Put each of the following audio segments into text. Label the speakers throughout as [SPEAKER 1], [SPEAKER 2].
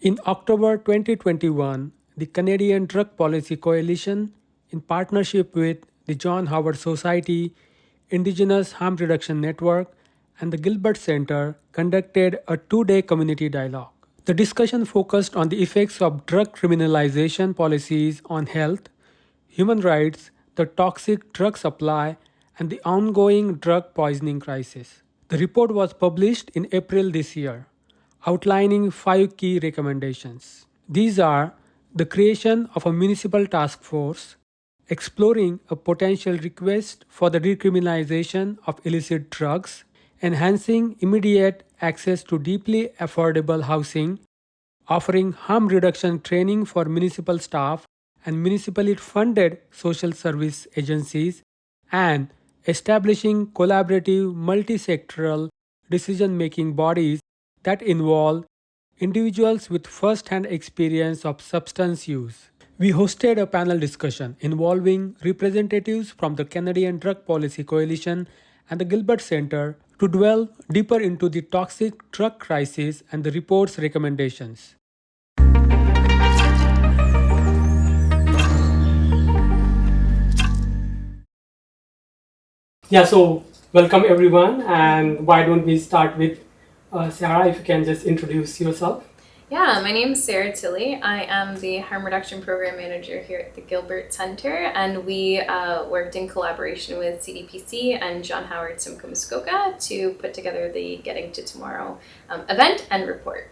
[SPEAKER 1] In October 2021, the Canadian Drug Policy Coalition, in partnership with the John Howard Society, Indigenous Harm Reduction Network, and the Gilbert Centre, conducted a 2-day community dialogue. The discussion focused on the effects of drug criminalization policies on health, human rights, the toxic drug supply, and the ongoing drug poisoning crisis. The report was published in April this year, outlining 5 key recommendations. These are the creation of a municipal task force, exploring a potential request for the decriminalization of illicit drugs, enhancing immediate access to deeply affordable housing, offering harm reduction training for municipal staff and municipally funded social service agencies, and establishing collaborative multi-sectoral decision-making bodies that involve individuals with first-hand experience of substance use. We hosted a panel discussion involving representatives from the Canadian Drug Policy Coalition and the Gilbert Centre to delve deeper into the toxic drug crisis and the report's recommendations. Yeah, so welcome everyone, and why don't we start with Sarah, if you can just introduce yourself.
[SPEAKER 2] Yeah, my name is Sarah Tilley. I am the Harm Reduction Program Manager here at the Gilbert Centre, and we worked in collaboration with CDPC and John Howard Simcoe Muskoka to put together the Getting to Tomorrow event and report.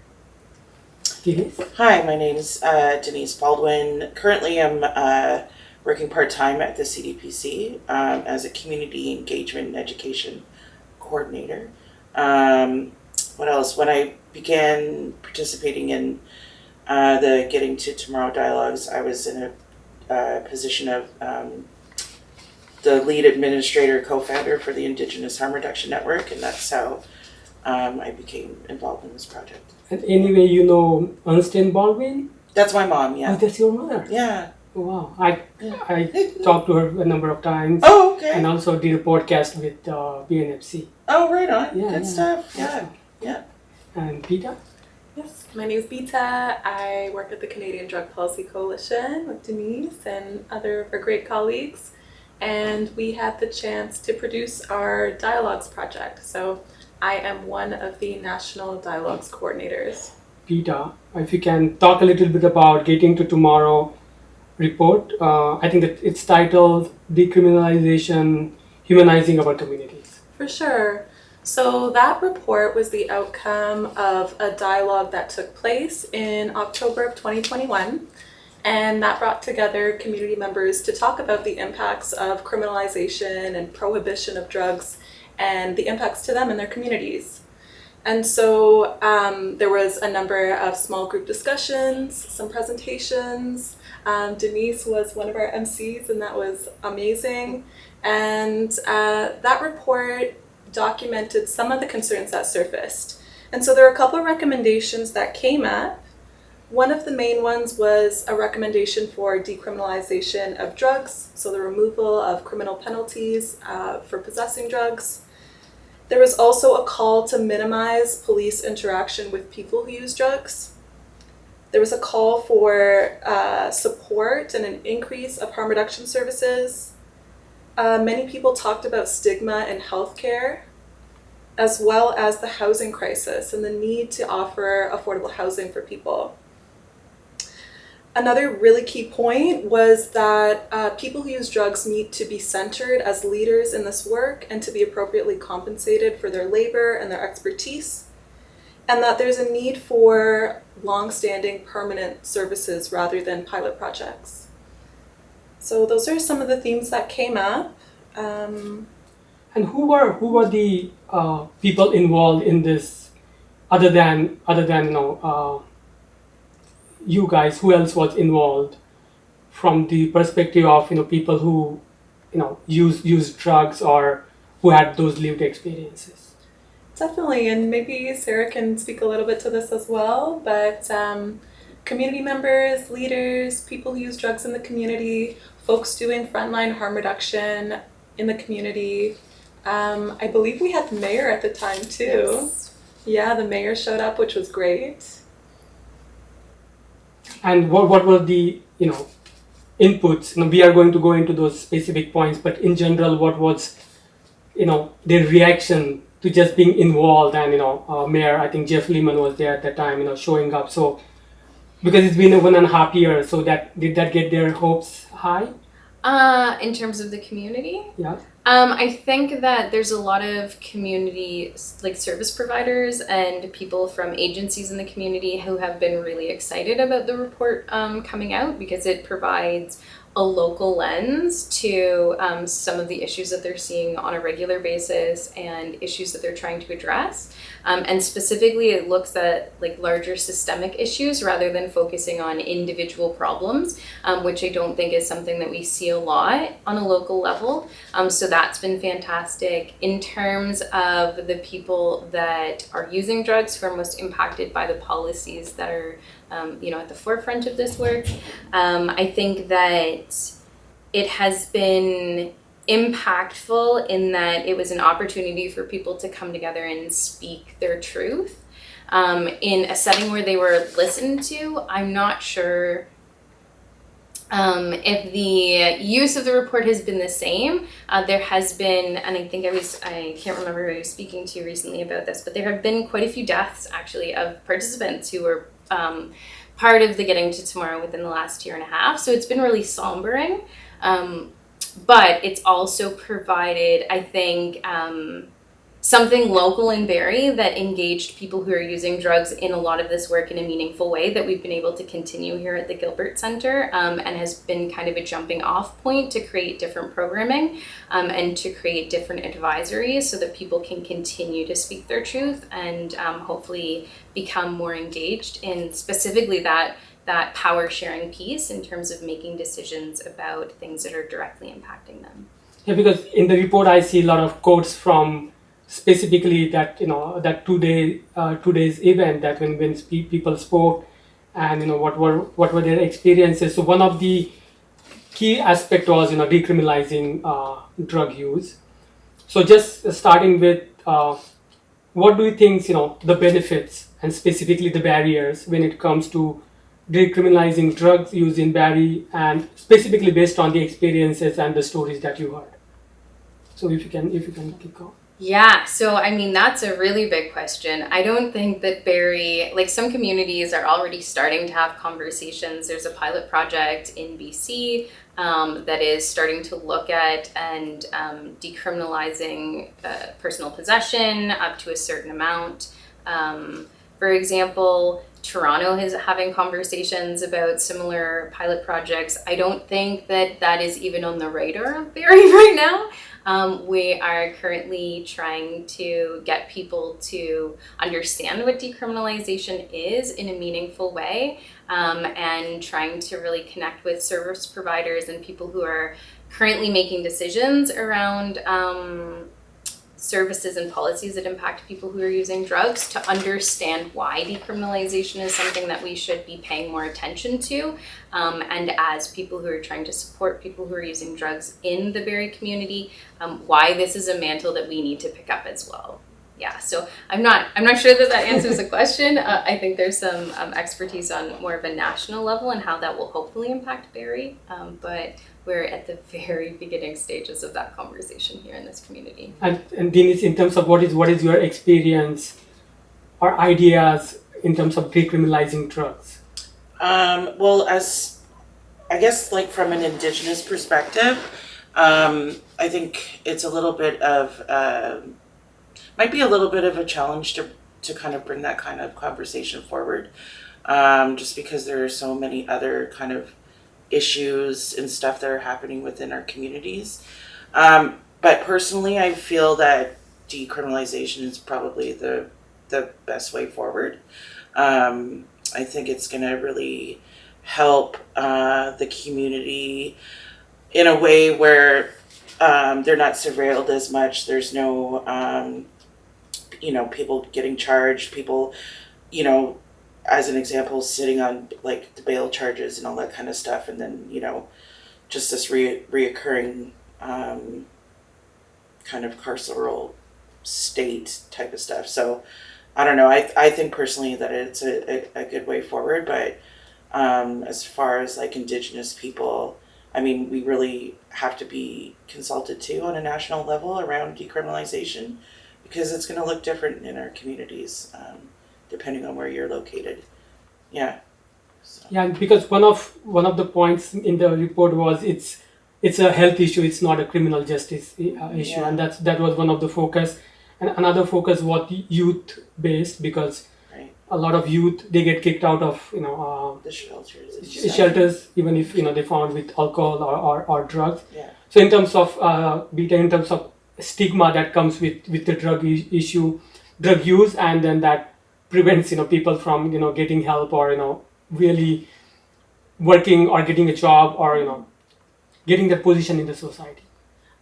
[SPEAKER 1] Denise?
[SPEAKER 3] Hi, my name is Denise Baldwin. Currently, I'm working part-time at the CDPC as a community engagement and education coordinator. What else? When I began participating in the Getting to Tomorrow dialogues, I was in a position of the lead administrator, co-founder for the Indigenous Harm Reduction Network, and that's how I became involved in this project.
[SPEAKER 1] And anyway, you know Ernestine Baldwin?
[SPEAKER 3] That's my mom, yeah.
[SPEAKER 1] Oh, that's your mother?
[SPEAKER 3] Yeah.
[SPEAKER 1] Oh, wow. I talked to her a number of times.
[SPEAKER 3] Oh, okay.
[SPEAKER 1] And also did a podcast with BNFC.
[SPEAKER 3] Oh, right on.
[SPEAKER 1] Yeah,
[SPEAKER 3] Good stuff. Yeah. Yeah.
[SPEAKER 1] And Peter?
[SPEAKER 4] Yes, my name is Bita. I work at the Canadian Drug Policy Coalition with Denise and other of our great colleagues. And we had the chance to produce our Dialogues project. So I am one of the National Dialogues coordinators.
[SPEAKER 1] Peter, if you can talk a little bit about Getting to Tomorrow report. I think that it's titled Decriminalization, Humanizing Our Communities.
[SPEAKER 4] For sure. So that report was the outcome of a dialogue that took place in October of 2021. And that brought together community members to talk about the impacts of criminalization and prohibition of drugs and the impacts to them and their communities. And so there was a number of small group discussions, some presentations. Denise was one of our MCs, and that was amazing. And that report documented some of the concerns that surfaced. And so there are a couple of recommendations that came up. One of the main ones was a recommendation for decriminalization of drugs, so the removal of criminal penalties for possessing drugs. There was also a call to minimize police interaction with people who use drugs. There was a call for support and an increase of harm reduction services. Many people talked about stigma in healthcare, as well as the housing crisis and the need to offer affordable housing for people. Another really key point was that people who use drugs need to be centered as leaders in this work and to be appropriately compensated for their labor and their expertise, and that there's a need for long-standing permanent services rather than pilot projects. So those are some of the themes that came up.
[SPEAKER 1] And who were the people involved in this, other than you guys? Who else was involved from the perspective of people who use drugs or who had those lived experiences?
[SPEAKER 4] Definitely, and maybe Sarah can speak a little bit to this as well, but community members, leaders, people who use drugs in the community, folks doing frontline harm reduction in the community. I believe we had the mayor at the time too.
[SPEAKER 2] Yes.
[SPEAKER 4] Yeah, the mayor showed up, which was great.
[SPEAKER 1] And what were the inputs? We are going to go into those specific points, but in general, what was their reaction to just being involved? And Mayor, I think Jeff Lehman was there at that time, showing up. So because it's been 1.5 years, so did that get their hopes high?
[SPEAKER 2] In terms of the community?
[SPEAKER 1] Yeah.
[SPEAKER 2] I think that there's a lot of community, like service providers and people from agencies in the community who have been really excited about the report coming out, because it provides a local lens to some of the issues that they're seeing on a regular basis and issues that they're trying to address. And specifically, it looks at like larger systemic issues rather than focusing on individual problems, which I don't think is something that we see a lot on a local level. So that's been fantastic. In terms of the people that are using drugs who are most impacted by the policies that are at the forefront of this work, I think that it has been impactful in that it was an opportunity for people to come together and speak their truth in a setting where they were listened to. I'm not sure if the use of the report has been the same. There has been, and I think I can't remember who I was speaking to recently about this, but there have been quite a few deaths actually of participants who were part of the Getting to Tomorrow within the last 1.5 years. So it's been really sombering. But it's also provided, I think, something local in Barrie that engaged people who are using drugs in a lot of this work in a meaningful way that we've been able to continue here at the Gilbert Centre, and has been kind of a jumping off point to create different programming and to create different advisories so that people can continue to speak their truth and hopefully become more engaged in specifically that power sharing piece in terms of making decisions about things that are directly impacting them.
[SPEAKER 1] Yeah, because in the report I see a lot of quotes from specifically that that 2 days event, that when people spoke and what were their experiences. So one of the key aspect was decriminalizing drug use. So just starting with what do you think the benefits and specifically the barriers when it comes to decriminalizing drugs use in Barrie, and specifically based on the experiences and the stories that you heard? So if you can kick off.
[SPEAKER 2] Yeah, so I mean, that's a really big question. I don't think that Barrie, like some communities are already starting to have conversations. There's a pilot project in BC that is starting to look at and decriminalizing personal possession up to a certain amount. For example, Toronto is having conversations about similar pilot projects. I don't think that is even on the radar of Barrie right now. We are currently trying to get people to understand what decriminalization is in a meaningful way, and trying to really connect with service providers and people who are currently making decisions around services and policies that impact people who are using drugs to understand why decriminalization is something that we should be paying more attention to. And as people who are trying to support people who are using drugs in the Barrie community, why this is a mantle that we need to pick up as well. Yeah, so I'm not sure that answers the question. I think there's some expertise on more of a national level and how that will hopefully impact Barrie, but we're at the very beginning stages of that conversation here in this community.
[SPEAKER 1] And Denise, in terms of what is your experience or ideas in terms of decriminalizing drugs?
[SPEAKER 3] Well, as I guess, like from an Indigenous perspective, I think it's a little bit of might be a little bit of a challenge to kind of bring that kind of conversation forward, just because there are so many other kind of issues and stuff that are happening within our communities. But personally, I feel that decriminalization is probably the best way forward. I think it's going to really help the community in a way where they're not surveilled as much. There's no, people getting charged, people, as an example, sitting on like the bail charges and all that kind of stuff. And then, just this reoccurring kind of carceral state type of stuff. So I don't know. I think personally that it's a good way forward, but As far as like Indigenous people, I mean, we really have to be consulted too on a national level around decriminalization, because it's going to look different in our communities, depending on where you're located. Yeah. So.
[SPEAKER 1] Yeah, because one of the points in the report was it's a health issue. It's not a criminal justice issue,
[SPEAKER 3] Yeah.
[SPEAKER 1] and that was one of the focus. And another focus was youth based, because
[SPEAKER 3] Right.
[SPEAKER 1] a lot of youth, they get kicked out of
[SPEAKER 3] The shelters. And stuff.
[SPEAKER 1] shelters, even if they found with alcohol or drugs.
[SPEAKER 3] Yeah.
[SPEAKER 1] So in terms of in terms of stigma that comes with the issue, drug use, and then that prevents people from getting help, or really working or getting a job, or getting that position in the society.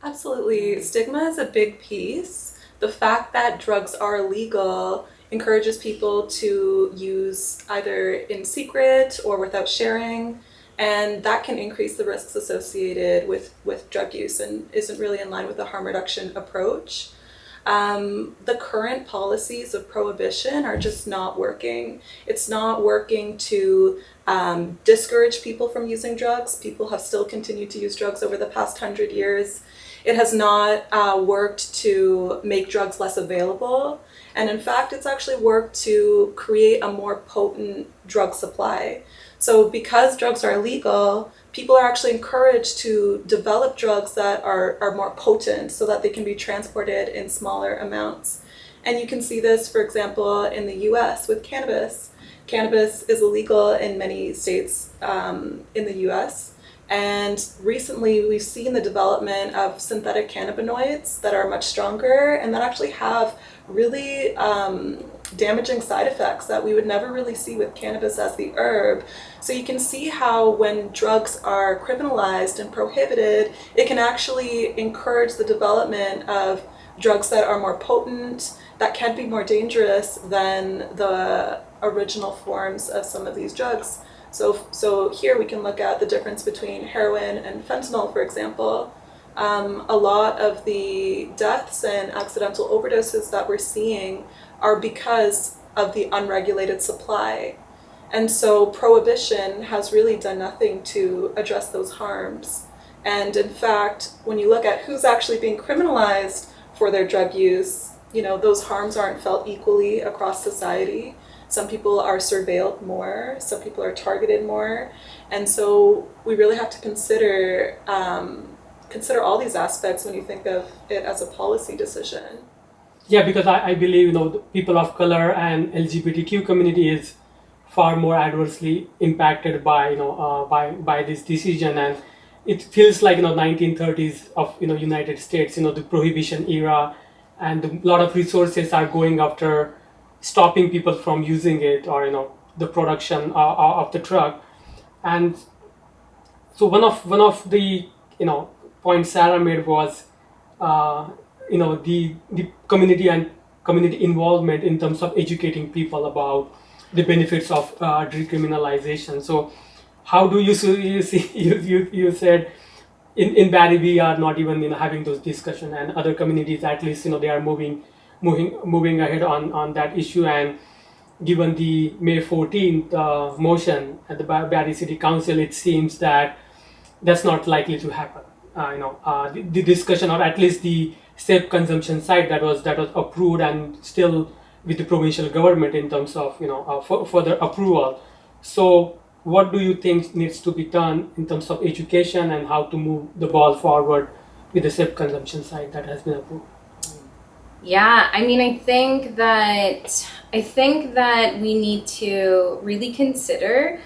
[SPEAKER 4] Absolutely. Stigma is a big piece. The fact that drugs are illegal encourages people to use either in secret or without sharing, and that can increase the risks associated with drug use and isn't really in line with the harm reduction approach. The current policies of prohibition are just not working. It's not working to discourage people from using drugs. People have still continued to use drugs over the past 100 years. It has not worked to make drugs less available. And in fact, it's actually worked to create a more potent drug supply. So because drugs are illegal, people are actually encouraged to develop drugs that are more potent so that they can be transported in smaller amounts. And you can see this, for example, in the US with cannabis. Cannabis is illegal in many states in the US. And recently we've seen the development of synthetic cannabinoids that are much stronger and that actually have really damaging side effects that we would never really see with cannabis as the herb. So you can see how when drugs are criminalized and prohibited, it can actually encourage the development of drugs that are more potent, that can be more dangerous than the original forms of some of these drugs. So here we can look at the difference between heroin and fentanyl, for example. A lot of the deaths and accidental overdoses that we're seeing are because of the unregulated supply. And so prohibition has really done nothing to address those harms. And in fact, when you look at who's actually being criminalized for their drug use, those harms aren't felt equally across society. Some people are surveilled more, some people are targeted more. And so we really have to consider all these aspects when you think of it as a policy decision.
[SPEAKER 1] Yeah, because I believe the people of color and LGBTQ community is far more adversely impacted by by this decision, and it feels like 1930s of United States, the prohibition era, and a lot of resources are going after stopping people from using it, or the production of the drug. And so one of the points Sarah made was the community and community involvement in terms of educating people about the benefits of decriminalization. So how do you see you said in Barrie we are not even having those discussions, and other communities at least they are moving ahead on that issue. And given the May 14th motion at the Barrie City Council, it seems that that's not likely to happen. The discussion, or at least the safe consumption side that was approved and still with the provincial government in terms of further approval. So what do you think needs to be done in terms of education and how to move the ball forward with the safe consumption side that has been approved?
[SPEAKER 2] Yeah, I mean, I think that we need to really consider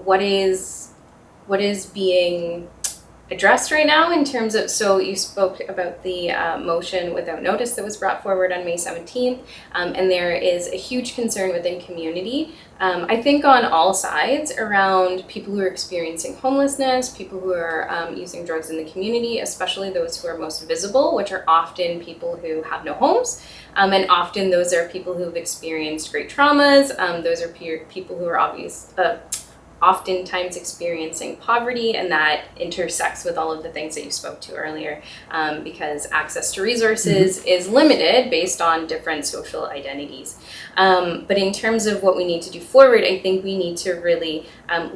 [SPEAKER 2] what is being addressed right now in terms of, so you spoke about the motion without notice that was brought forward on May 17th, and there is a huge concern within community, I think on all sides, around people who are experiencing homelessness, people who are using drugs in the community, especially those who are most visible, which are often people who have no homes, and often those are people who have experienced great traumas. Those are people who are oftentimes experiencing poverty, and that intersects with all of the things that you spoke to earlier, because access to resources is limited based on different social identities. But in terms of what we need to do forward, I think we need to really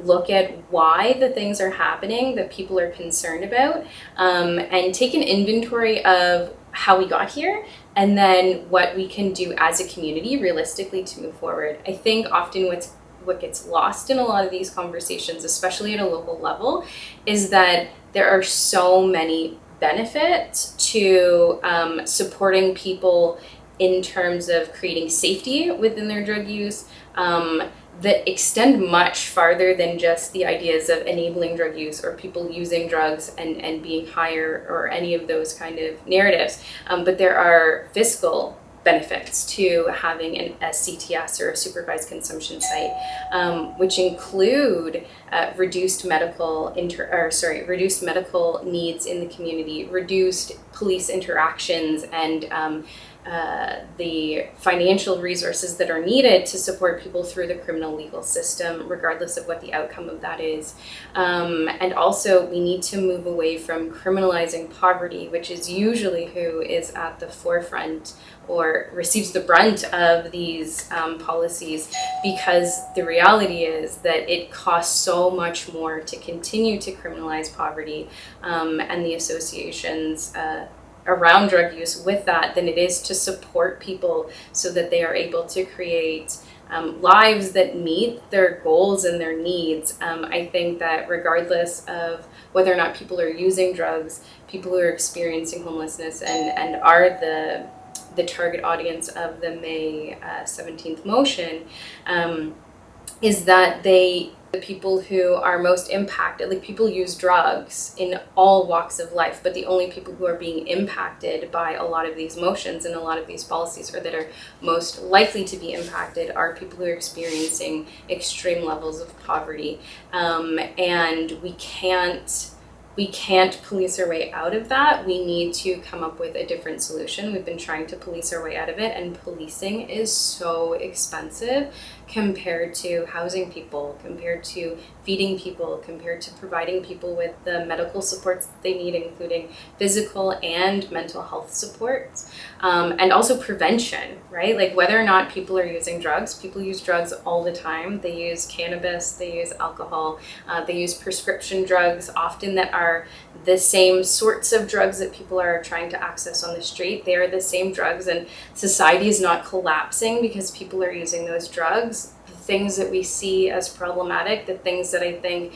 [SPEAKER 2] look at why the things are happening that people are concerned about, and take an inventory of how we got here, and then what we can do as a community realistically to move forward. I think often what gets lost in a lot of these conversations, especially at a local level, is that there are so many benefits to supporting people in terms of creating safety within their drug use, that extend much farther than just the ideas of enabling drug use or people using drugs and being higher or any of those kind of narratives. But there are fiscal benefits to having a CTS or a supervised consumption site, which include reduced medical needs in the community, reduced police interactions, and the financial resources that are needed to support people through the criminal legal system, regardless of what the outcome of that is. And also, we need to move away from criminalizing poverty, which is usually who is at the forefront or receives the brunt of these policies, because the reality is that it costs so much more to continue to criminalize poverty and the associations around drug use with that than it is to support people so that they are able to create lives that meet their goals and their needs. I think that regardless of whether or not people are using drugs, people who are experiencing homelessness and are the target audience of the May 17th motion, is that the people who are most impacted, like people use drugs in all walks of life, but the only people who are being impacted by a lot of these motions and a lot of these policies, or that are most likely to be impacted, are people who are experiencing extreme levels of poverty. And we can't police our way out of that. We need to come up with a different solution. We've been trying to police our way out of it, and policing is so expensive compared to housing people, compared to feeding people, compared to providing people with the medical supports that they need, including physical and mental health supports, and also prevention, right? Like whether or not people are using drugs, people use drugs all the time. They use cannabis, they use alcohol, they use prescription drugs, often that are the same sorts of drugs that people are trying to access on the street. They are the same drugs, and society is not collapsing because people are using those drugs. The things that we see as problematic, the things that I think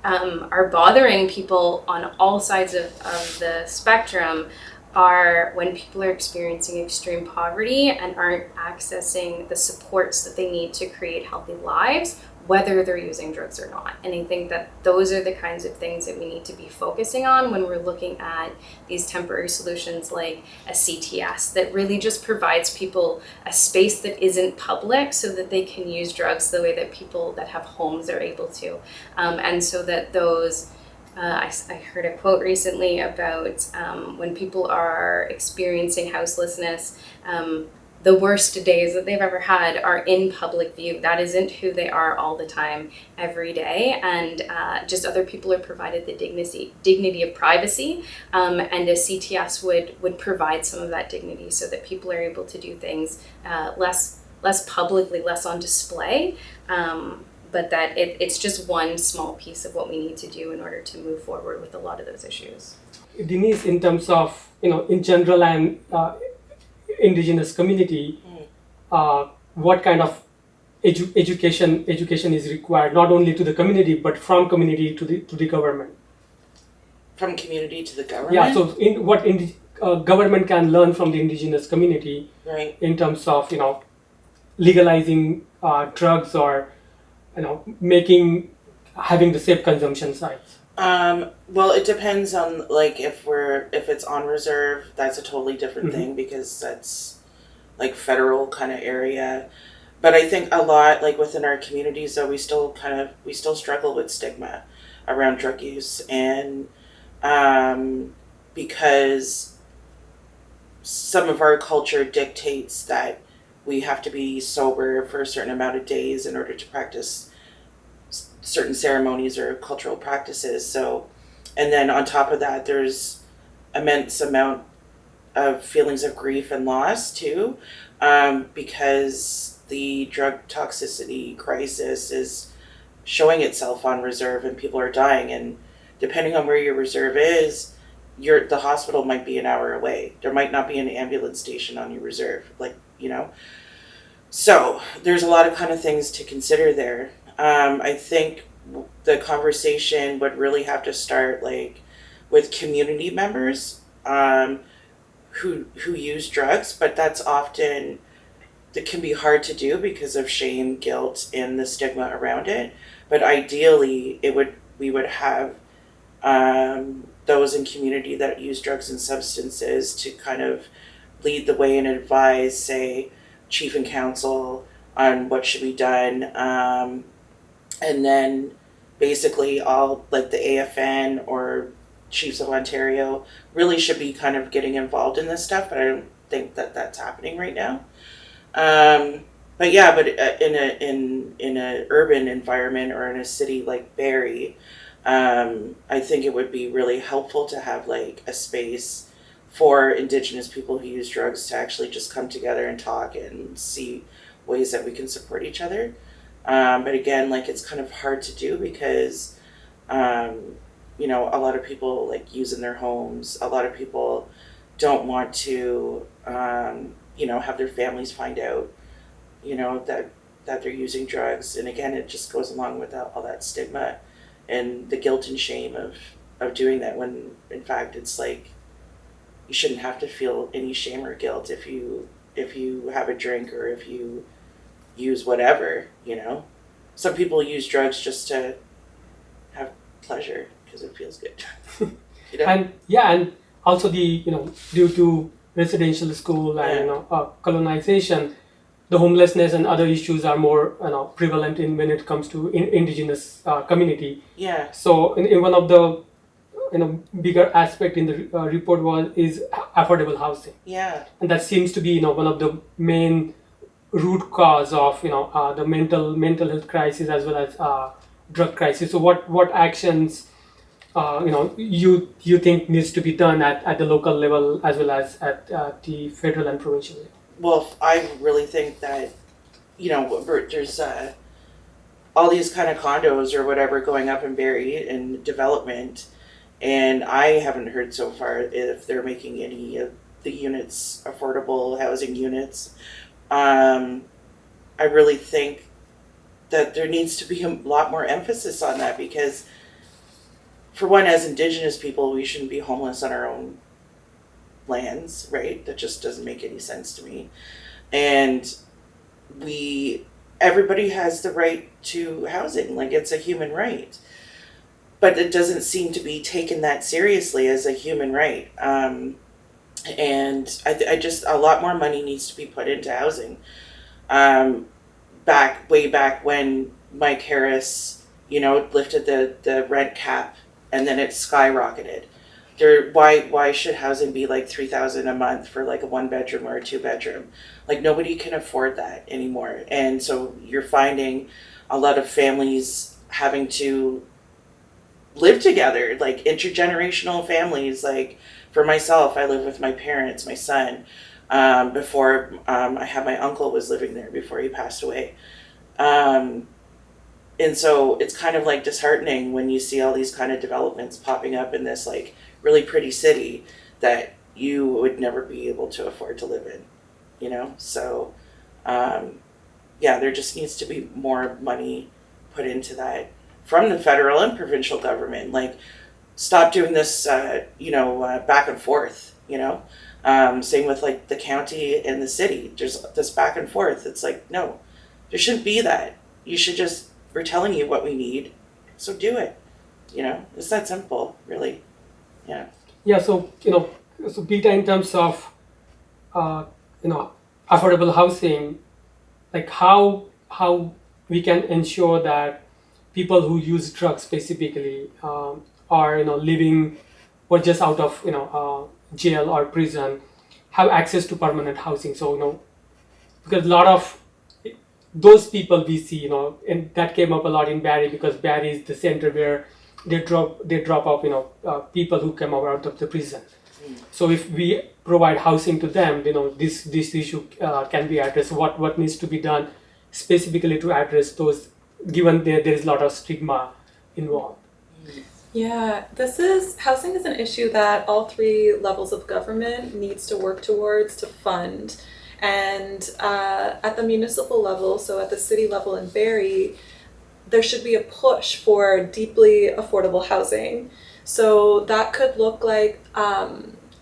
[SPEAKER 2] are bothering people on all sides of the spectrum, are when people are experiencing extreme poverty and aren't accessing the supports that they need to create healthy lives, whether they're using drugs or not. And I think that those are the kinds of things that we need to be focusing on when we're looking at these temporary solutions like a CTS that really just provides people a space that isn't public so that they can use drugs the way that people that have homes are able to. And so that those I heard a quote recently about when people are experiencing houselessness, the worst days that they've ever had are in public view. That isn't who they are all the time, every day. And just other people are provided the dignity of privacy. And a CTS would provide some of that dignity so that people are able to do things less publicly, less on display. But that it's just one small piece of what we need to do in order to move forward with a lot of those issues.
[SPEAKER 1] Denise, in terms of, in general and Indigenous community, what kind of education is required, not only to the community, but from community to the government?
[SPEAKER 3] From community to the government?
[SPEAKER 1] Yeah, so government can learn from the Indigenous community,
[SPEAKER 3] right,
[SPEAKER 1] in terms of, legalizing drugs, or having the safe consumption sites.
[SPEAKER 3] Well, it depends on, like, if it's on reserve, that's a totally different thing, because that's like federal kind of area. But I think a lot, like within our communities, though, we still struggle with stigma around drug use, and because some of our culture dictates that we have to be sober for a certain amount of days in order to practice certain ceremonies or cultural practices. So, and then on top of that, there's immense amount of feelings of grief and loss too, because the drug toxicity crisis is showing itself on reserve and people are dying. And depending on where your reserve is, the hospital might be an hour away. There might not be an ambulance station on your reserve, So there's a lot of kind of things to consider there. I think the conversation would really have to start with community members who use drugs, but that can be hard to do because of shame, guilt, and the stigma around it. But ideally, we would have those in community that use drugs and substances to kind of lead the way and advise, say, chief and council on what should be done, and then basically all the AFN or Chiefs of Ontario really should be kind of getting involved in this stuff, but I don't think that that's happening right now. But in a urban environment or in a city like Barrie, I think it would be really helpful to have a space for Indigenous people who use drugs to actually just come together and talk and see ways that we can support each other. But again, it's kind of hard to do because, a lot of people use in their homes. A lot of people don't want to, have their families find out, that they're using drugs. And again, it just goes along with all that stigma and the guilt and shame of doing that, when in fact it's you shouldn't have to feel any shame or guilt if you have a drink or if you use whatever. Some people use drugs just to have pleasure because it feels good.
[SPEAKER 1] And also due to residential school and colonization, the homelessness and other issues are more prevalent when it comes to Indigenous community.
[SPEAKER 3] Yeah.
[SPEAKER 1] So in one of the bigger aspect in the report is affordable housing.
[SPEAKER 3] Yeah.
[SPEAKER 1] And that seems to be one of the main root cause of the mental health crisis as well as drug crisis. So what actions you think needs to be done at the local level as well as at the federal and provincial level?
[SPEAKER 3] Well, I really think that there's all these kind of condos or whatever going up in Barrie in development, and I haven't heard so far if they're making any of the units affordable housing units. I really think that there needs to be a lot more emphasis on that because, for one, as Indigenous people, we shouldn't be homeless on our own lands, right? That just doesn't make any sense to me. And everybody has the right to housing, it's a human right. But it doesn't seem to be taken that seriously as a human right. And I just, a lot more money needs to be put into housing. Way back when Mike Harris, lifted the rent cap and then it skyrocketed. Why should housing be $3,000 a month for a 1-bedroom or a 2-bedroom? Nobody can afford that anymore. And so you're finding a lot of families having to live together, intergenerational families. For myself, I live with my parents, my son, before I had my uncle was living there before he passed away. And so it's kind of disheartening when you see all these kind of developments popping up in this really pretty city that you would never be able to afford to live in, So, there just needs to be more money put into that from the federal and provincial government. Stop doing this, back and forth, same with the county and the city. There's this back and forth. It's no, there shouldn't be that. You should just, we're telling you what we need, so do it. It's that simple, really. Yeah.
[SPEAKER 1] Yeah. So so Peter, in terms of affordable housing, how we can ensure that people who use drugs specifically are living or just out of jail or prison have access to permanent housing. So because a lot of those people we see, and that came up a lot in Barrie, because Barrie is the center where they drop off, people who come out of the prison. So if we provide housing to them, this issue can be addressed. What needs to be done specifically to address those, given there is a lot of stigma involved?
[SPEAKER 4] Yeah, housing is an issue that all three levels of government needs to work towards to fund. And at the municipal level, so at the city level in Barrie, there should be a push for deeply affordable housing. So that could look like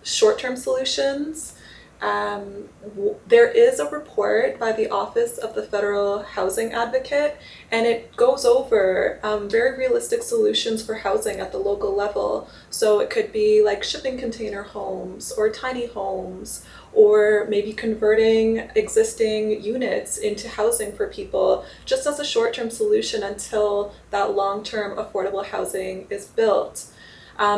[SPEAKER 4] short-term solutions. There is a report by the Office of the Federal Housing Advocate, and it goes over very realistic solutions for housing at the local level. So it could be like shipping container homes or tiny homes, or maybe converting existing units into housing for people, just as a short-term solution until that long-term affordable housing is built.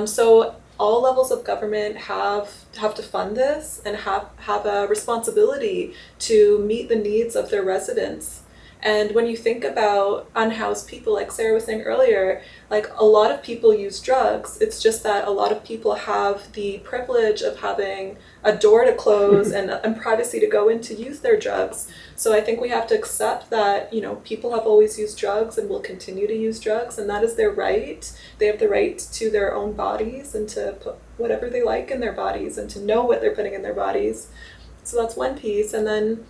[SPEAKER 4] So all levels of government have to fund this and have a responsibility to meet the needs of their residents. And when you think about unhoused people, like Sarah was saying earlier, like a lot of people use drugs. It's just that a lot of people have the privilege of having a door to close and privacy to go in to use their drugs. So I think we have to accept that, people have always used drugs and will continue to use drugs, and that is their right. They have the right to their own bodies and to put whatever they like in their bodies and to know what they're putting in their bodies. So that's one piece. And then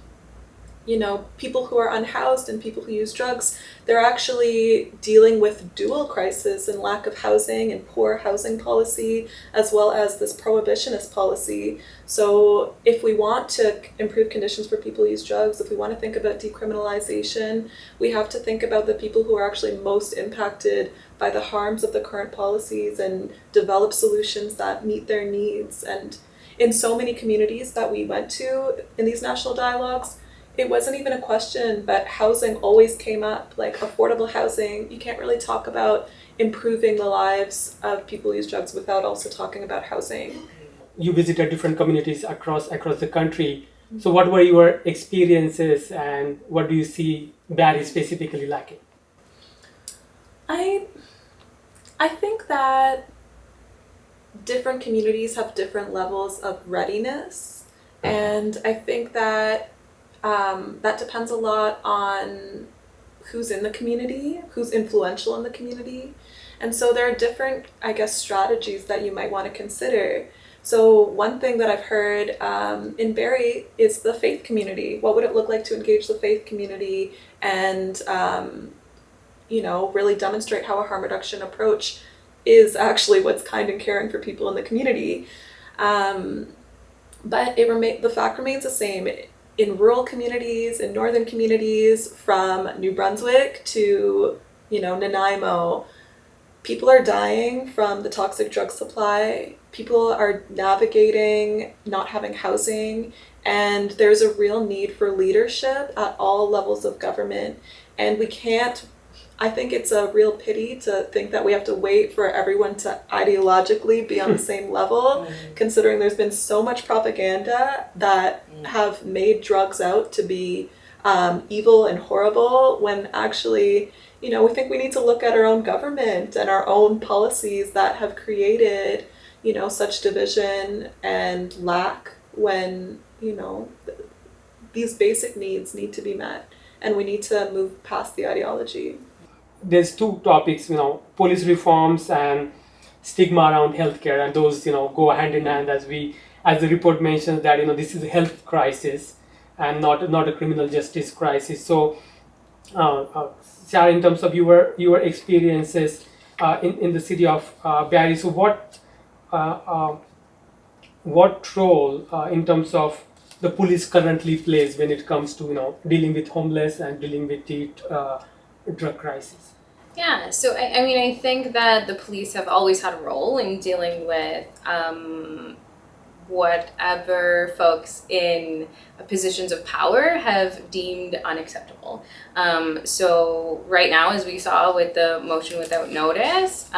[SPEAKER 4] people who are unhoused and people who use drugs, they're actually dealing with dual crisis and lack of housing and poor housing policy, as well as this prohibitionist policy. So if we want to improve conditions for people who use drugs, if we want to think about decriminalization, we have to think about the people who are actually most impacted by the harms of the current policies and develop solutions that meet their needs. And in so many communities that we went to in these national dialogues, it wasn't even a question, but housing always came up, like affordable housing. You can't really talk about improving the lives of people who use drugs without also talking about housing.
[SPEAKER 1] You visited different communities across the country. So what were your experiences, and what do you see Barrie specifically lacking?
[SPEAKER 4] I think that different communities have different levels of readiness, and I think that that depends a lot on who's in the community, who's influential in the community. And so there are different, strategies that you might want to consider. So one thing that I've heard in Barrie is the faith community. What would it look like to engage the faith community and, really demonstrate how a harm reduction approach is actually what's kind and caring for people in the community. But the fact remains the same. In rural communities, in northern communities, from New Brunswick to, Nanaimo, people are dying from the toxic drug supply. People are navigating not having housing, and there's a real need for leadership at all levels of government. And I think it's a real pity to think that we have to wait for everyone to ideologically be on the same level, considering there's been so much propaganda that have made drugs out to be evil and horrible, when actually, we think we need to look at our own government and our own policies that have created, such division and lack, when, these basic needs need to be met, and we need to move past the ideology.
[SPEAKER 1] There's two topics, police reforms and stigma around healthcare, and those, go hand in hand, as the report mentions that, this is a health crisis and not a criminal justice crisis. So, Sarah, in terms of your experiences in the city of Barrie, so what role in terms of the police currently plays when it comes to dealing with homeless and dealing with the drug crisis?
[SPEAKER 2] Yeah, so I think that the police have always had a role in dealing with whatever folks in positions of power have deemed unacceptable. So right now, as we saw with the motion without notice,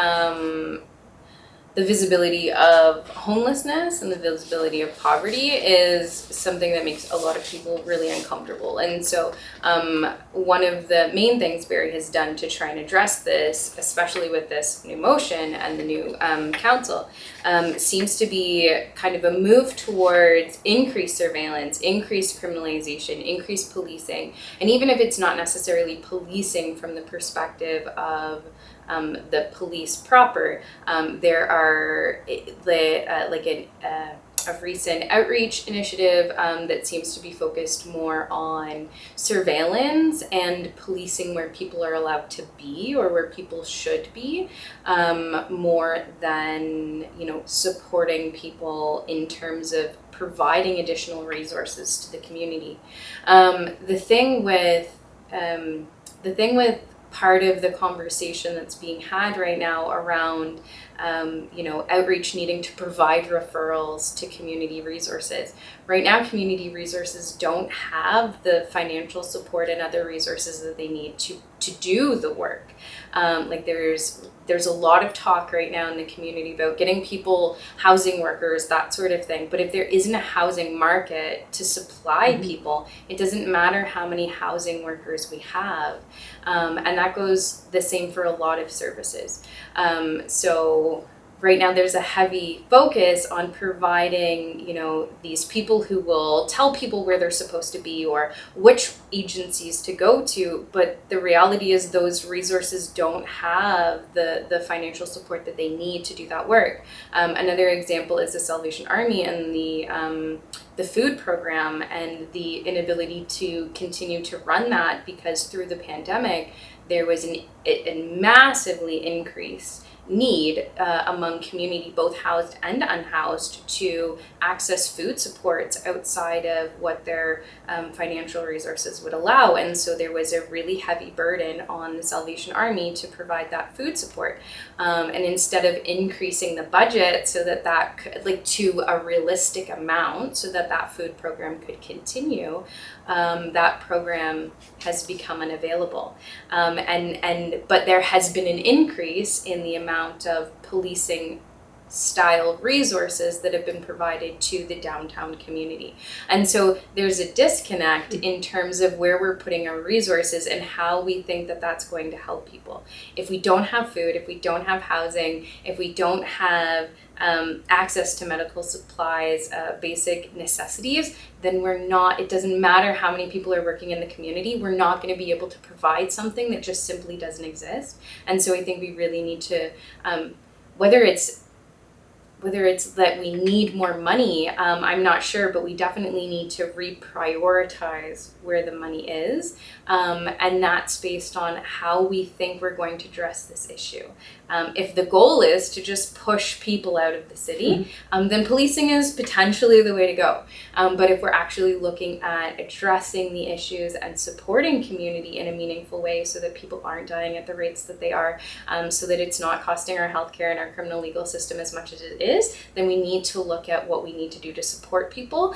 [SPEAKER 2] the visibility of homelessness and the visibility of poverty is something that makes a lot of people really uncomfortable. And so one of the main things Barrie has done to try and address this, especially with this new motion and the new council, seems to be kind of a move towards increased surveillance, increased criminalization, increased policing. And even if it's not necessarily policing from the perspective of the police proper, there are a recent outreach initiative that seems to be focused more on surveillance and policing where people are allowed to be or where people should be, more than supporting people in terms of providing additional resources to the community. The thing with part of the conversation that's being had right now around outreach needing to provide referrals to community resources. Right now, community resources don't have the financial support and other resources that they need to do the work. There's a lot of talk right now in the community about getting people housing workers, that sort of thing. But if there isn't a housing market to supply people, it doesn't matter how many housing workers we have. And that goes the same for a lot of services. So right now there's a heavy focus on providing, these people who will tell people where they're supposed to be or which agencies to go to. But the reality is those resources don't have the financial support that they need to do that work. Another example is the Salvation Army and the food program and the inability to continue to run that because through the pandemic, there was a massively increased need among community, both housed and unhoused, to access food supports outside of what their financial resources would allow. And so there was a really heavy burden on the Salvation Army to provide that food support. And instead of increasing the budget so that could, to a realistic amount so that food program could continue, that program has become unavailable. But there has been an increase in the amount of policing style resources that have been provided to the downtown community. And so there's a disconnect in terms of where we're putting our resources and how we think that that's going to help people. If we don't have food, if we don't have housing, if we don't have access to medical supplies, basic necessities, then it doesn't matter how many people are working in the community, we're not going to be able to provide something that just simply doesn't exist. And so I think we really need to, whether it's that we need more money, I'm not sure, but we definitely need to reprioritize where the money is. And that's based on how we think we're going to address this issue. If the goal is to just push people out of the city, then policing is potentially the way to go. But if we're actually looking at addressing the issues and supporting community in a meaningful way so that people aren't dying at the rates that they are, so that it's not costing our healthcare and our criminal legal system as much as it is, then we need to look at what we need to do to support people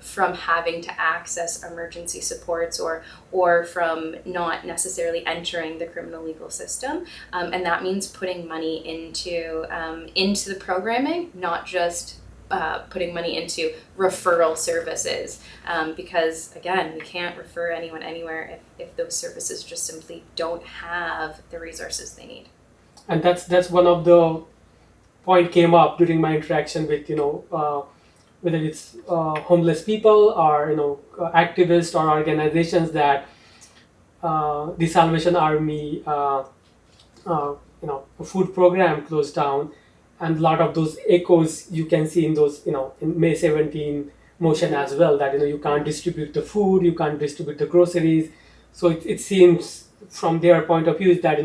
[SPEAKER 2] from having to access emergency supports or from not necessarily entering the criminal legal system. And that means putting money into the programming, not just putting money into referral services, because again, we can't refer anyone anywhere if those services just simply don't have the resources they need.
[SPEAKER 1] And that's one of the point came up during my interaction with whether it's homeless people or activists or organizations that the Salvation Army food program closed down, and a lot of those echoes you can see in those in May 17 motion as well, that you can't distribute the food, you can't distribute the groceries. So it seems from their point of view is that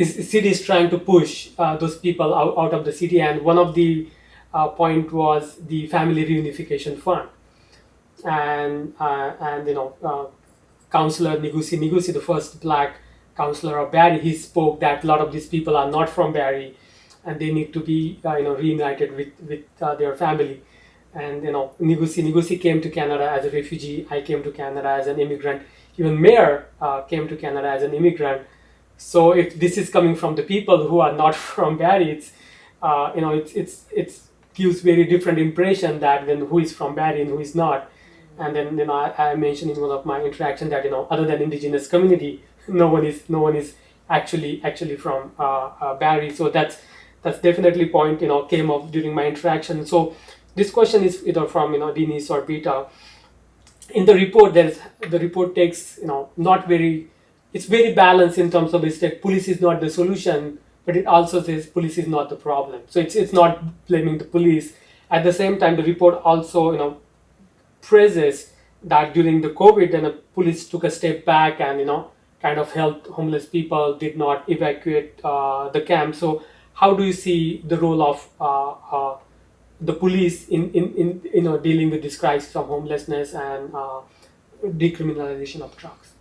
[SPEAKER 1] city is trying to push those people out of the city, and one of the point was the family reunification fund, and Councillor Nigusi, the first Black councillor of Barrie, he spoke that a lot of these people are not from Barrie, and they need to be reunited with their family. And Nigusi came to Canada as a refugee. I came to Canada as an immigrant. Even Mayor came to Canada as an immigrant. So if this is coming from the people who are not from Barrie, it's gives very different impression that then who is from Barrie and who is not. And then I mentioned in one of my interaction that other than indigenous community, no one is actually from Barrie. So that's definitely point came up during my interaction. So this question is from Denise or Peter. In the report, the report takes not very, it's very balanced in terms of it's that police is not the solution, but it also says police is not the problem. So it's not blaming the police. At the same time, the report also praises that during the COVID, then the police took a step back and kind of helped homeless people, did not evacuate the camp. So how do you see the role of the police in dealing with this crisis of homelessness and decriminalization of drugs?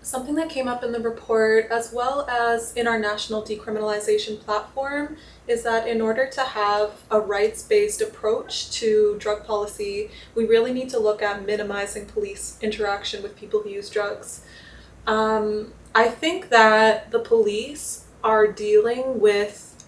[SPEAKER 4] Something that came up in the report, as well as in our national decriminalization platform, is that in order to have a rights-based approach to drug policy, we really need to look at minimizing police interaction with people who use drugs. I think that the police are dealing with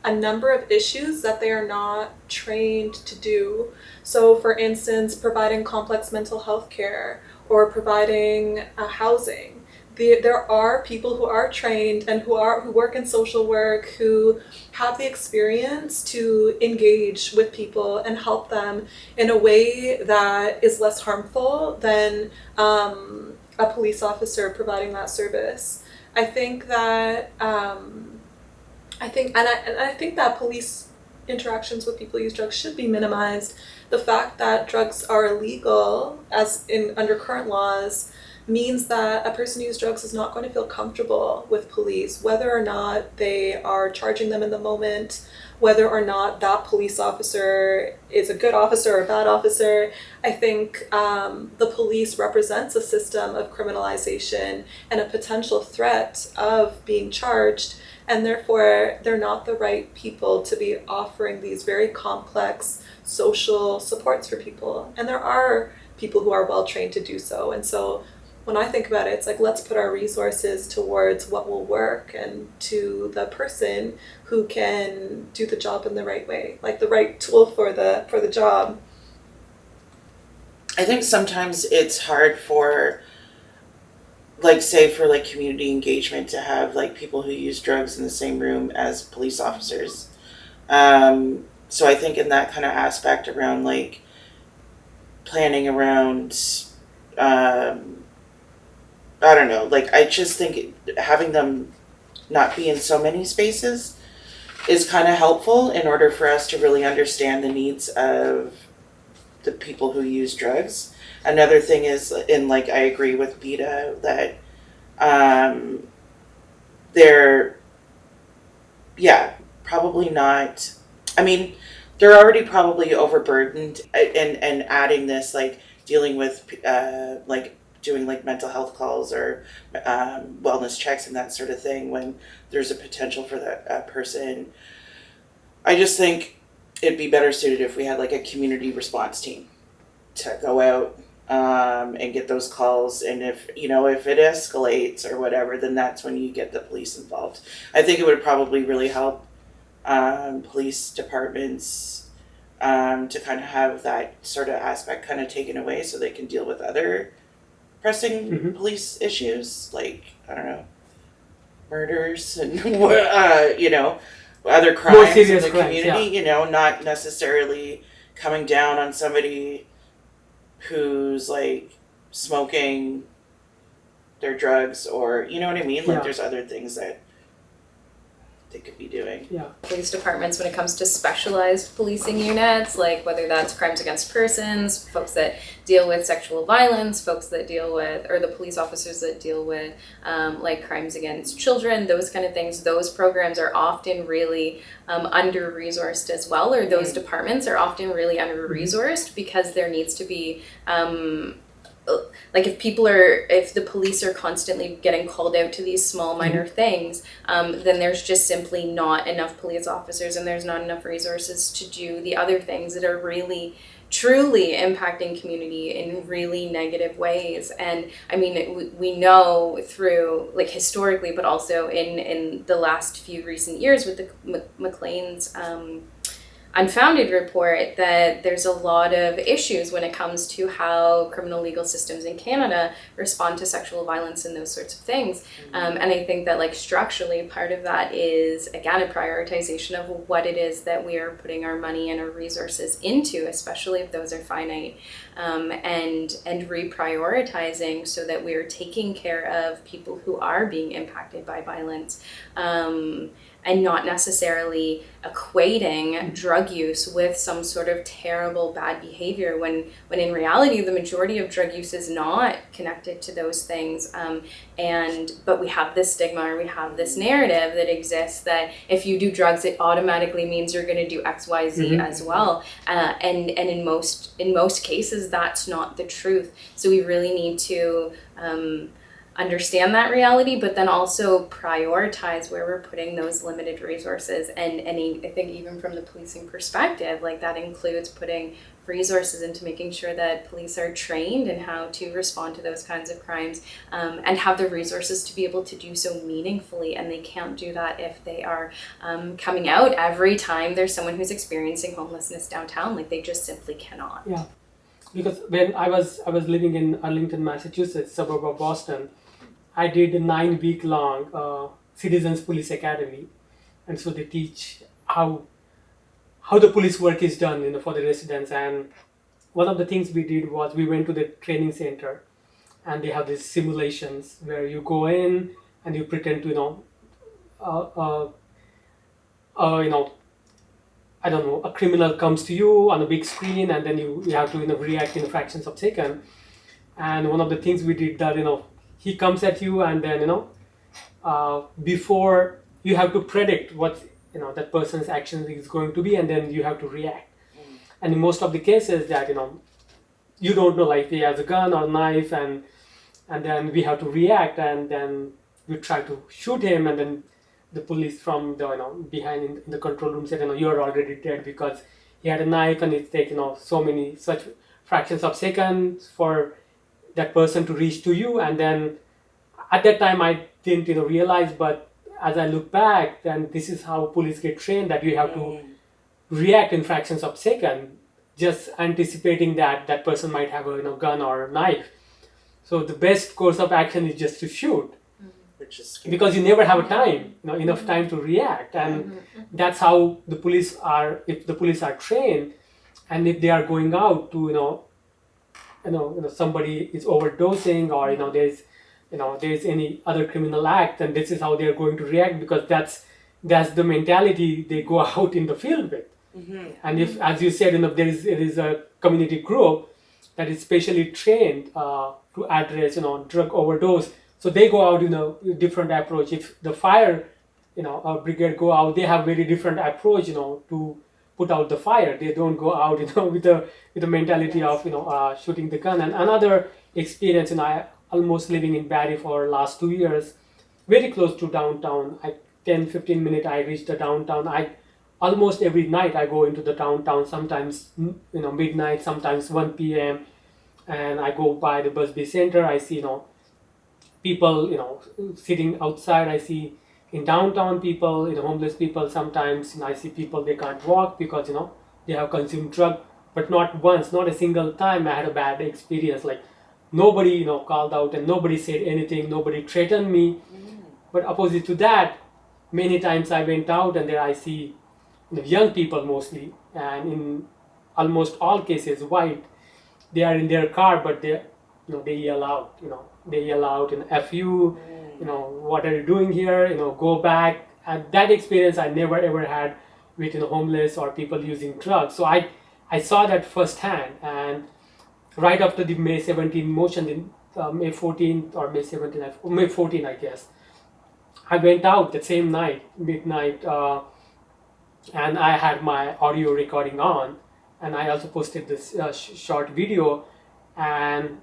[SPEAKER 4] a number of issues that they are not trained to do. So for instance, providing complex mental health care or providing housing. There are people who are trained and who work in social work, who have the experience to engage with people and help them in a way that is less harmful than a police officer providing that service. I think that I think that police interactions with people who use drugs should be minimized. The fact that drugs are illegal, as in under current laws, means that a person who uses drugs is not going to feel comfortable with police, whether or not they are charging them in the moment, whether or not that police officer is a good officer or a bad officer. I think the police represents a system of criminalization and a potential threat of being charged, and therefore they're not the right people to be offering these very complex social supports for people. And there are people who are well trained to do so. And so when I think about it, it's like, let's put our resources towards what will work and to the person who can do the job in the right way, like the right tool for the job.
[SPEAKER 3] I think sometimes it's hard for, like, say for like community engagement to have like people who use drugs in the same room as police officers. So I think in that kind of aspect around like planning around, I don't know, like I just think having them not be in so many spaces is kind of helpful in order for us to really understand the needs of the people who use drugs. Another thing is, and like I agree with Peta that they're, yeah, probably not. I mean, they're already probably overburdened, and adding this like dealing with like doing like mental health calls or wellness checks and that sort of thing when there's a potential for that person. I just think it'd be better suited if we had like a community response team to go out and get those calls, and if it escalates or whatever, then that's when you get the police involved. I think it would probably really help police departments to kind of have that sort of aspect kind of taken away so they can deal with other pressing police issues, like, I don't know, murders and other crimes in the community.
[SPEAKER 1] Yeah.
[SPEAKER 3] Not necessarily coming down on somebody who's like smoking their drugs, or you know what I mean. Like, there's other things that they could be doing.
[SPEAKER 1] Yeah.
[SPEAKER 2] Police departments, when it comes to specialized policing units, like whether that's crimes against persons, folks that deal with sexual violence, folks that deal with, or the police officers that deal with like crimes against children, those kind of things, those programs are often really under-resourced as well, or those departments are often really under-resourced because there needs to be like if the police are constantly getting called out to these small minor things, then there's just simply not enough police officers and there's not enough resources to do the other things that are really truly impacting community in really negative ways. And I mean, we know through like historically, but also in the last few recent years with the McLean's Unfounded report, that there's a lot of issues when it comes to how criminal legal systems in Canada respond to sexual violence and those sorts of things. And I think that like structurally part of that is, again, a prioritization of what it is that we are putting our money and our resources into, especially if those are finite, and reprioritizing so that we are taking care of people who are being impacted by violence. And not necessarily equating drug use with some sort of terrible bad behavior when in reality the majority of drug use is not connected to those things. But we have this stigma, or we have this narrative that exists that if you do drugs it automatically means you're going to do XYZ as well. And in most cases that's not the truth. So we really need to understand that reality, but then also prioritize where we're putting those limited resources. And I think even from the policing perspective, like that includes putting resources into making sure that police are trained in how to respond to those kinds of crimes, and have the resources to be able to do so meaningfully. And they can't do that if they are coming out every time there's someone who's experiencing homelessness downtown. Like they just simply cannot.
[SPEAKER 1] Yeah, because when I was living in Arlington, Massachusetts, suburb of Boston, I did a 9-week-long Citizens Police Academy, and so they teach how the police work is done, for the residents. And one of the things we did was we went to the training center, and they have these simulations where you go in and you pretend to, I don't know, a criminal comes to you on a big screen, and then you have to react in fractions of a second. And one of the things we did that he comes at you, and then before you have to predict what that person's action is going to be, and then you have to react. And in most of the cases that you don't know, like he has a gun or knife, and then we have to react, and then we try to shoot him, and then the police from the behind in the control room said you're already dead because he had a knife, and it's taken such fractions of seconds for that person to reach to you. And then at that time I didn't realize, but as I look back, then this is how police get trained, that you have to react in fractions of a second, just anticipating that that person might have a gun or a knife. So the best course of action is just to shoot,
[SPEAKER 3] Which is
[SPEAKER 1] because you never have a time, enough time to react. And that's how the police are, if the police are trained, and if they are going out to somebody is overdosing, or there's any other criminal act, and this is how they are going to react, because that's the mentality they go out in the field with. And if, as you said, there is a community group that is specially trained to address drug overdose, so they go out with different approach. If the fire brigade go out, they have very different approach to put out the fire. They don't go out with the mentality of shooting the gun. And another experience, I almost living in Barrie for last 2 years, very close to downtown. 10-15 minutes I reach the downtown. I almost every night I go into the downtown, sometimes midnight, sometimes 1 p.m. and I go by the Busby Centre. I see people sitting outside. I see in downtown people, homeless people. Sometimes I see people, they can't walk because they have consumed drug. But not once, not a single time I had a bad experience. Like nobody called out, and nobody said anything, nobody threatened me. But opposite to that, many times I went out and there I see young people mostly, and in almost all cases white. They are in their car, but they yell out, they yell out and F you, what are you doing here, go back. And that experience I never ever had with homeless or people using drugs. So I saw that firsthand. And right after the May 17 motion, in May 14th or May 17th, May 14th I guess, I went out that same night, midnight, and I had my audio recording on, and I also posted this short video. And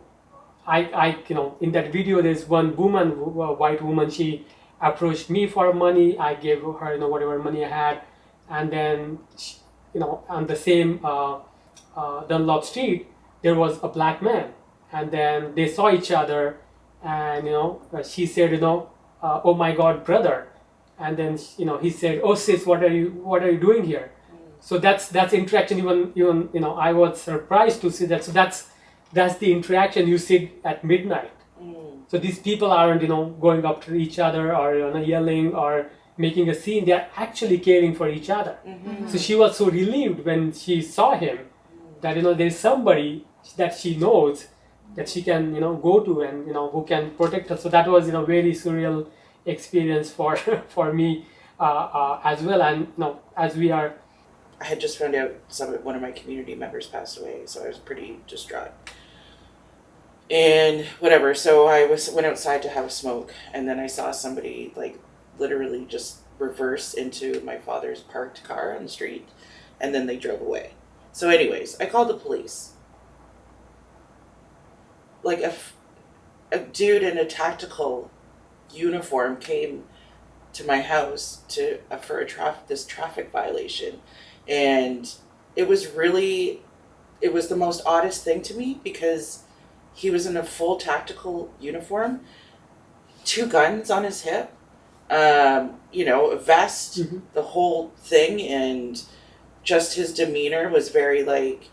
[SPEAKER 1] I in that video there's one woman, a white woman, she approached me for money. I gave her whatever money I had, and then she, on the same Dunlop Street, there was a black man, and then they saw each other, and she said, oh my God, brother, and then he said, oh sis, what are you doing here? So that's interaction. Even I was surprised to see that. So that's the interaction you see at midnight. So these people aren't going after each other or yelling or making a scene. They are actually caring for each other. So she was so relieved when she saw him that there's somebody that she knows that she can go to and who can protect her. So that was very surreal experience for for me as well. And as we are,
[SPEAKER 3] I had just found out one of my community members passed away, so I was pretty distraught. And whatever, so I went outside to have a smoke, and then I saw somebody like literally just reverse into my father's parked car on the street, and then they drove away. So anyways, I called the police. Like a dude in a tactical uniform came to my house for this traffic violation, and it was the most oddest thing to me because he was in a full tactical uniform, 2 guns on his hip, a vest, the whole thing, and just his demeanor was very like,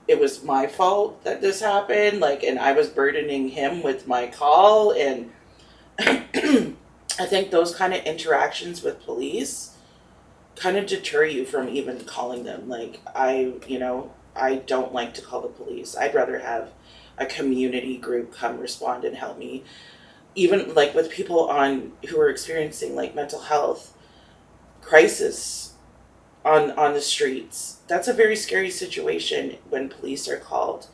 [SPEAKER 3] it was my fault that this happened, and I was burdening him with my call, and I think those kind of interactions with police kind of deter you from even calling them. I don't like to call the police. I'd rather have a community group come respond and help me. Even with people who are experiencing mental health crisis on the streets. That's a very scary situation when police are called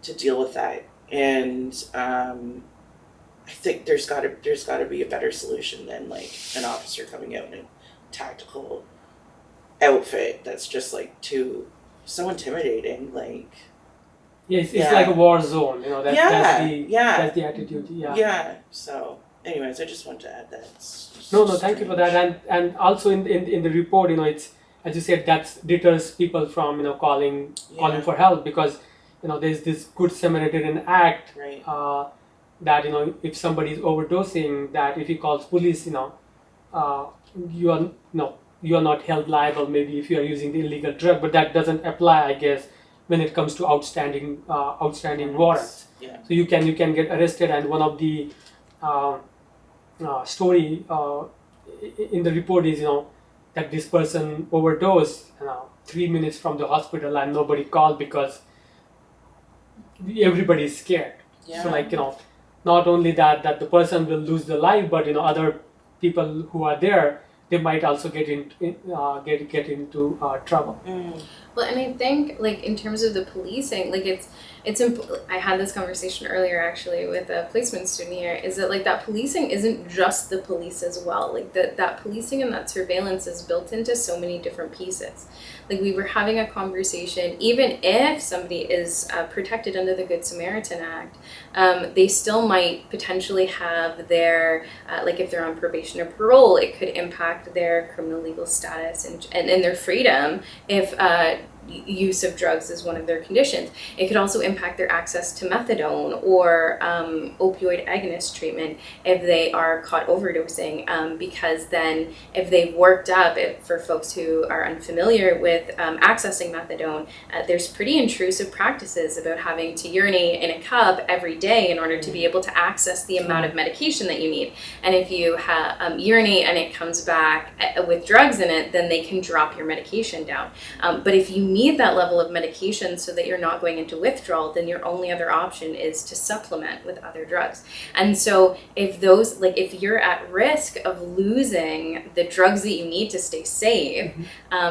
[SPEAKER 3] to deal with that. And I think there's got to be a better solution than an officer coming out in a tactical outfit that's just so intimidating.
[SPEAKER 1] It's like a war zone. That's the attitude.
[SPEAKER 3] Yeah. So, anyways, I just want to add that.
[SPEAKER 1] No, thank you for that. And also in the report, it's, as you said, that deters people from calling for help, because there's this Good Samaritan Act,
[SPEAKER 3] right.
[SPEAKER 1] That if somebody is overdosing, that if he calls police, you are not held liable. Maybe if you are using the illegal drug, but that doesn't apply, I guess, when it comes to outstanding warrants.
[SPEAKER 3] Yeah.
[SPEAKER 1] So you can get arrested. And one of the story in the report is that this person overdosed 3 minutes from the hospital and nobody called because everybody is scared.
[SPEAKER 3] Yeah.
[SPEAKER 1] So not only that the person will lose their life, but other people who are there, they might also get into trouble.
[SPEAKER 2] Well, and I think in terms of the policing, I had this conversation earlier actually with a placement student here, is that that policing isn't just the police as well. That policing and that surveillance is built into so many different pieces. We were having a conversation, even if somebody is protected under the Good Samaritan Act, they still might potentially have their, if they're on probation or parole, it could impact their criminal legal status and their freedom if use of drugs is one of their conditions. It could also impact their access to methadone or opioid agonist treatment if they are caught overdosing, because then if they've worked up, for folks who are unfamiliar with accessing methadone, there's pretty intrusive practices about having to urinate in a cup every day in order to be able to access the amount of medication that you need. And if you urinate and it comes back with drugs in it, then they can drop your medication down. But if you need that level of medication so that you're not going into withdrawal, then your only other option is to supplement with other drugs. And so if you're at risk of losing the drugs that you need to stay safe,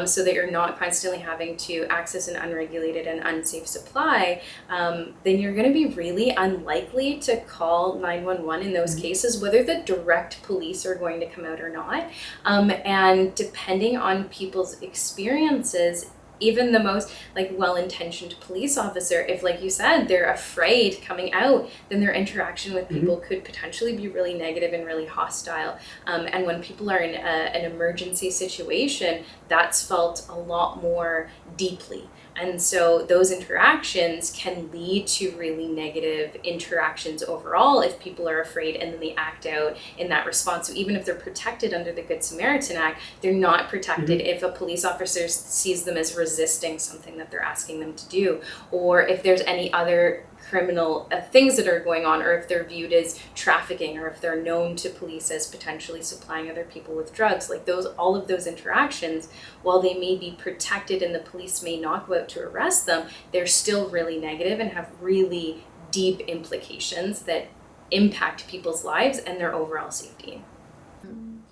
[SPEAKER 2] so that you're not constantly having to access an unregulated and unsafe supply, then you're going to be really unlikely to call 911 in those cases, whether the direct police are going to come out or not. And depending on people's experiences, even the most well-intentioned police officer, if you said they're afraid coming out, then their interaction with people could potentially be really negative and really hostile. And when people are in an emergency situation, that's felt a lot more deeply, And so those interactions can lead to really negative interactions overall if people are afraid and then they act out in that response. So even if they're protected under the Good Samaritan Act, they're not protected if a police officer sees them as resisting something that they're asking them to do, or if there's any other criminal things that are going on, or if they're viewed as trafficking, or if they're known to police as potentially supplying other people with drugs. Like those, all of those interactions, while they may be protected and the police may not go out to arrest them, they're still really negative and have really deep implications that impact people's lives and their overall safety.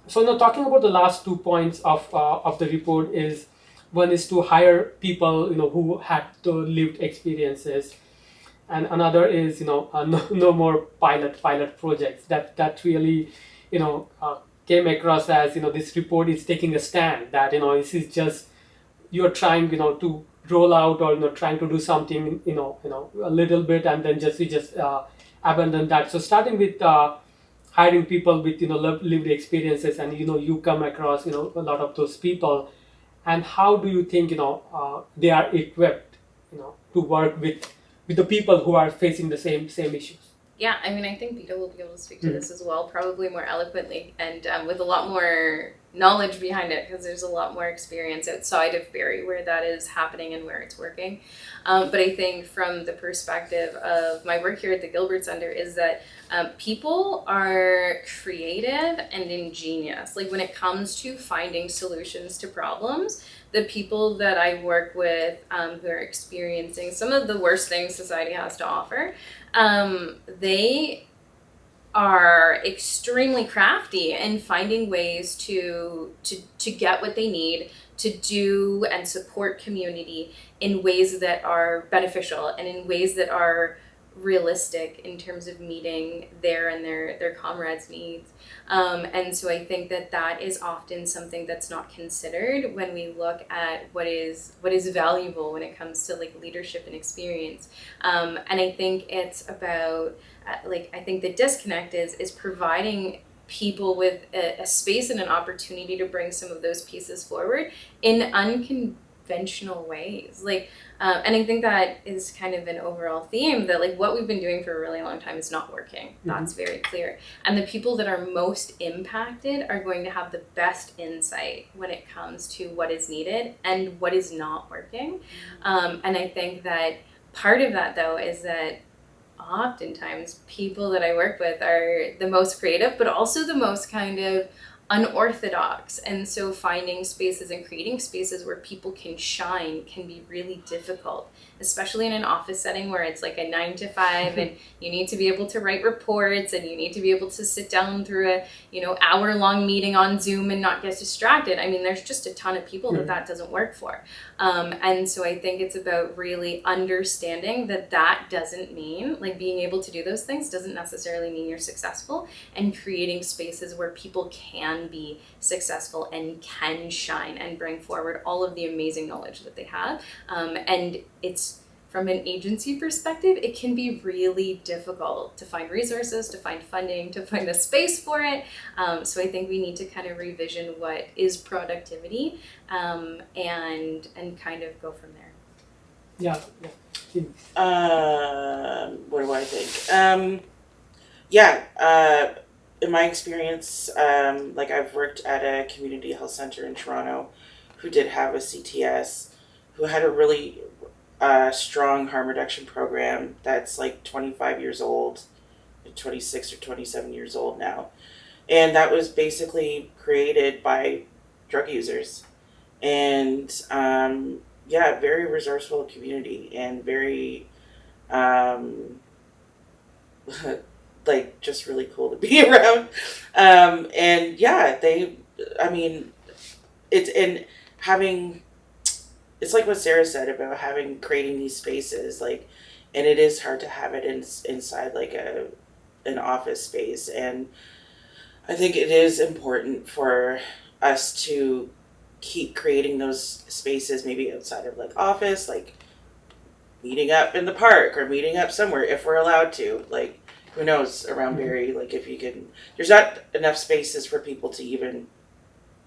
[SPEAKER 1] So now talking about the last 2 points of the report is, one is to hire people who had the lived experiences, and another is no more pilot projects. That really came across as this report is taking a stand that this is just you're trying to roll out, or trying to do something a little bit, and then you just abandon that. So starting with hiring people with lived experiences, and you come across a lot of those people, and how do you think they are equipped to work with the people who are facing the same issues?
[SPEAKER 2] Yeah, I mean, I think Vito will be able to speak to this as well, probably more eloquently and with a lot more knowledge behind it, because there's a lot more experience outside of Barrie where that is happening and where it's working. But I think from the perspective of my work here at the Gilbert Centre is that people are creative and ingenious. Like when it comes to finding solutions to problems, the people that I work with who are experiencing some of the worst things society has to offer, they are extremely crafty in finding ways to get what they need, to do and support community in ways that are beneficial and in ways that are realistic in terms of meeting their and their comrades' needs. And so I think that is often something that's not considered when we look at what is valuable when it comes to like leadership and experience. And I think it's about I think the disconnect is providing people with a space and an opportunity to bring some of those pieces forward in unconventional ways. And I think that is kind of an overall theme that what we've been doing for a really long time is not working. That's very clear. And the people that are most impacted are going to have the best insight when it comes to what is needed and what is not working. And I think that part of that though is that oftentimes people that I work with are the most creative, but also the most kind of unorthodox. And so finding spaces and creating spaces where people can shine can be really difficult, especially in an office setting where it's like a 9 to 5 and you need to be able to write reports and you need to be able to sit down through a hour-long meeting on Zoom and not get distracted. I mean, there's just a ton of people that doesn't work for. And so I think it's about really understanding that doesn't mean, being able to do those things doesn't necessarily mean you're successful, and creating spaces where people can be successful and can shine and bring forward all of the amazing knowledge that they have. And it's from an agency perspective, it can be really difficult to find resources, to find funding, to find the space for it. So I think we need to kind of revision what is productivity and kind of go from there.
[SPEAKER 1] Yeah.
[SPEAKER 3] What do I think? In my experience, I've worked at a community health center in Toronto who did have a CTS, who had a really strong harm reduction program that's 25 years old, 26 or 27 years old now. And that was basically created by drug users. And very resourceful community and very just really cool to be around. It's like what Sarah said about creating these spaces, and it is hard to have it inside an office space. And I think it is important for us to keep creating those spaces, maybe outside of office, meeting up in the park or meeting up somewhere if we're allowed to. Who knows around Barrie, if you can, there's not enough spaces for people to even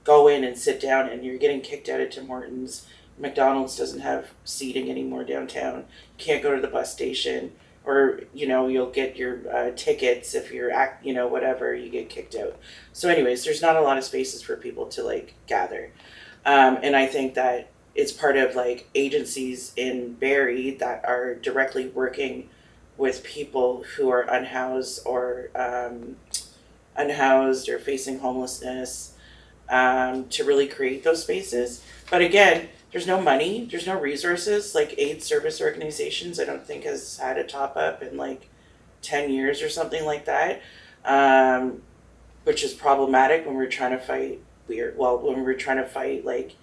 [SPEAKER 3] go in and sit down, and you're getting kicked out of Tim Hortons McDonald's doesn't have seating anymore downtown. You can't go to the bus station, or you'll get your tickets if you're whatever, you get kicked out. So anyways, there's not a lot of spaces for people to like gather, and I think that it's part of like agencies in Barrie that are directly working with people who are unhoused or facing homelessness, to really create those spaces. But again, there's no money, there's no resources. Like aid service organizations, I don't think has had a top up in like 10 years or something like that, which is problematic when we're trying to fight like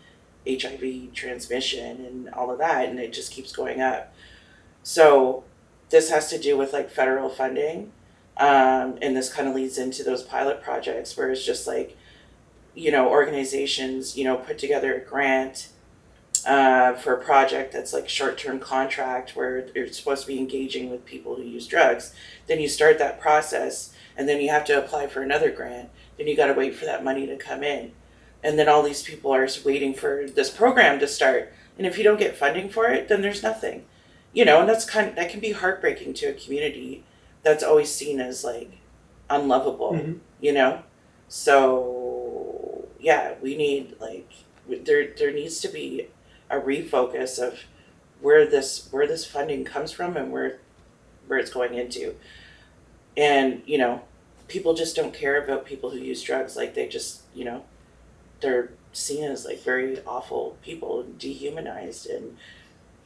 [SPEAKER 3] HIV transmission and all of that, and it just keeps going up. So this has to do with like federal funding, and this kind of leads into those pilot projects where it's just like, organizations, put together a grant for a project that's like short-term contract where you're supposed to be engaging with people who use drugs. Then you start that process, and then you have to apply for another grant. Then you got to wait for that money to come in, and then all these people are waiting for this program to start. And if you don't get funding for it, then there's nothing, and that can be heartbreaking to a community that's always seen as like unlovable, So yeah, we need there needs to be a refocus of where this funding comes from and where it's going into. And people just don't care about people who use drugs. Like they just they're seen as like very awful people and dehumanized, and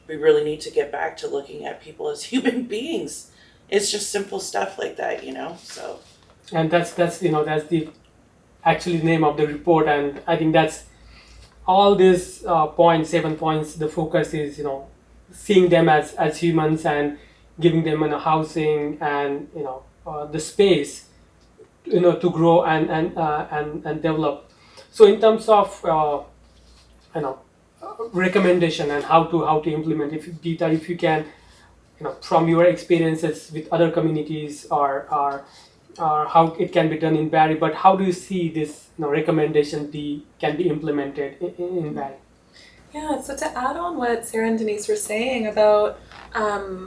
[SPEAKER 3] we really need to get back to looking at people as human beings. It's just simple stuff like that, so.
[SPEAKER 1] And that's the actually name of the report, and I think that's all these 7 points. The focus is seeing them as humans and giving them housing and the space to grow and develop. So in terms of recommendation and how to implement, if you can from your experiences with other communities or how it can be done in Barrie, but how do you see this recommendation can be implemented in Barrie?
[SPEAKER 4] Yeah, so to add on what Sarah and Denise were saying about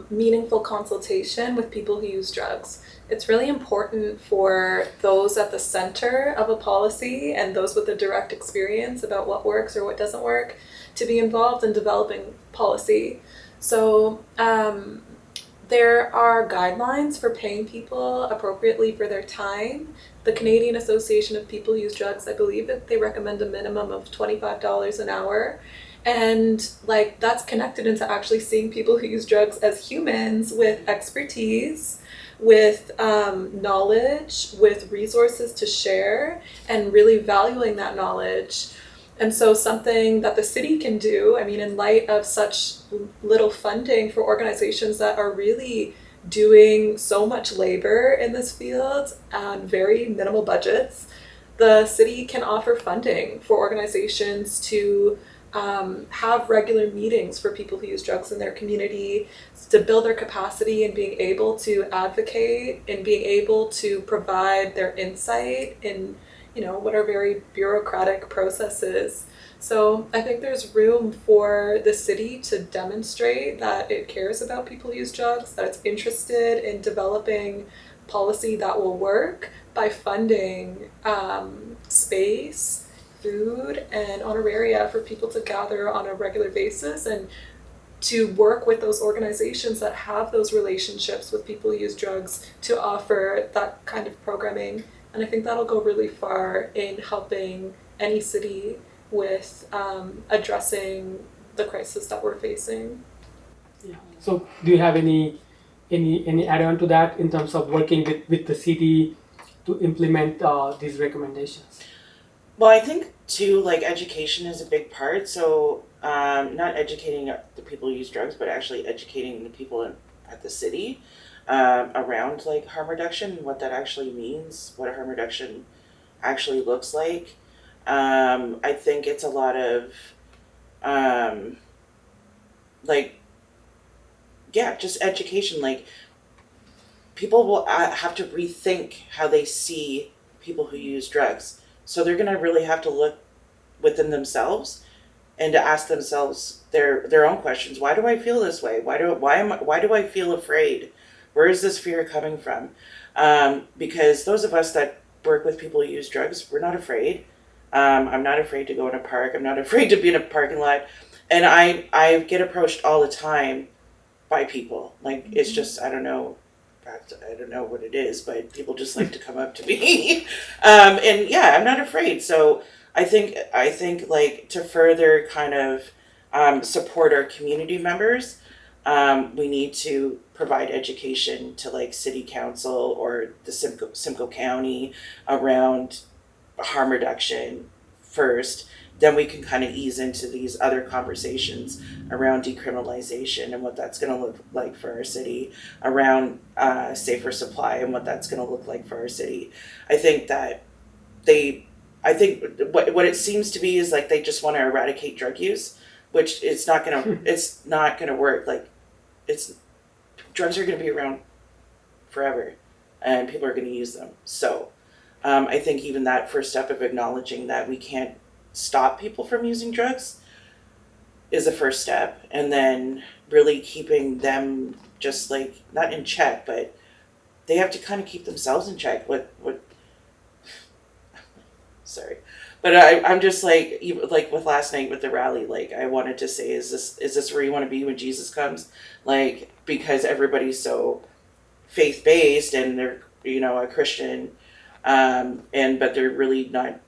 [SPEAKER 4] meaningful consultation with people who use drugs, it's really important for those at the center of a policy and those with a direct experience about what works or what doesn't work to be involved in developing policy. So there are guidelines for paying people appropriately for their time. The Canadian Association of People Who Use Drugs, I believe that they recommend a minimum of $25 an hour. And that's connected into actually seeing people who use drugs as humans with expertise, with knowledge, with resources to share, and really valuing that knowledge. And so something that the city can do, in light of such little funding for organizations that are really doing so much labor in this field on very minimal budgets, the city can offer funding for organizations to have regular meetings for people who use drugs in their community, to build their capacity in being able to advocate and being able to provide their insight in what are very bureaucratic processes. So I think there's room for the city to demonstrate that it cares about people who use drugs, that it's interested in developing policy that will work by funding space, food, and honoraria for people to gather on a regular basis, and to work with those organizations that have those relationships with people who use drugs to offer that kind of programming. And I think that'll go really far in helping any city with addressing the crisis that we're facing.
[SPEAKER 1] Yeah. So do you have any add-on to that in terms of working with the city to implement these recommendations?
[SPEAKER 3] Well, I think too, education is a big part. So not educating the people who use drugs, but actually educating the people at the city around harm reduction, what that actually means, what a harm reduction actually looks like. I think it's a lot of just education. People will have to rethink how they see people who use drugs. So they're going to really have to look within themselves and to ask themselves their own questions. Why do I feel this way? Why do I feel afraid? Where is this fear coming from? Because those of us that work with people who use drugs, we're not afraid. I'm not afraid to go in a park. I'm not afraid to be in a parking lot. And I get approached all the time by people. Like, it's just, I don't know what it is, but people just like to come up to me. And yeah, I'm not afraid. So I think like, to further kind of support our community members, we need to provide education to like city council or the Simcoe County around harm reduction first. Then we can kind of ease into these other conversations around decriminalization and what that's going to look like for our city, around safer supply and what that's going to look like for our city. I think that what it seems to be is like they just want to eradicate drug use, which it's not gonna work. Like, drugs are going to be around forever, and people are going to use them. So I think even that first step of acknowledging that we can't stop people from using drugs is a first step, and then really keeping them just like not in check, but they have to kind of keep themselves in check. Sorry, but I'm just like, even like with last night with the rally, like I wanted to say, is this where you want to be when Jesus comes? Like, because everybody's so faith based and they're a Christian, but they're really not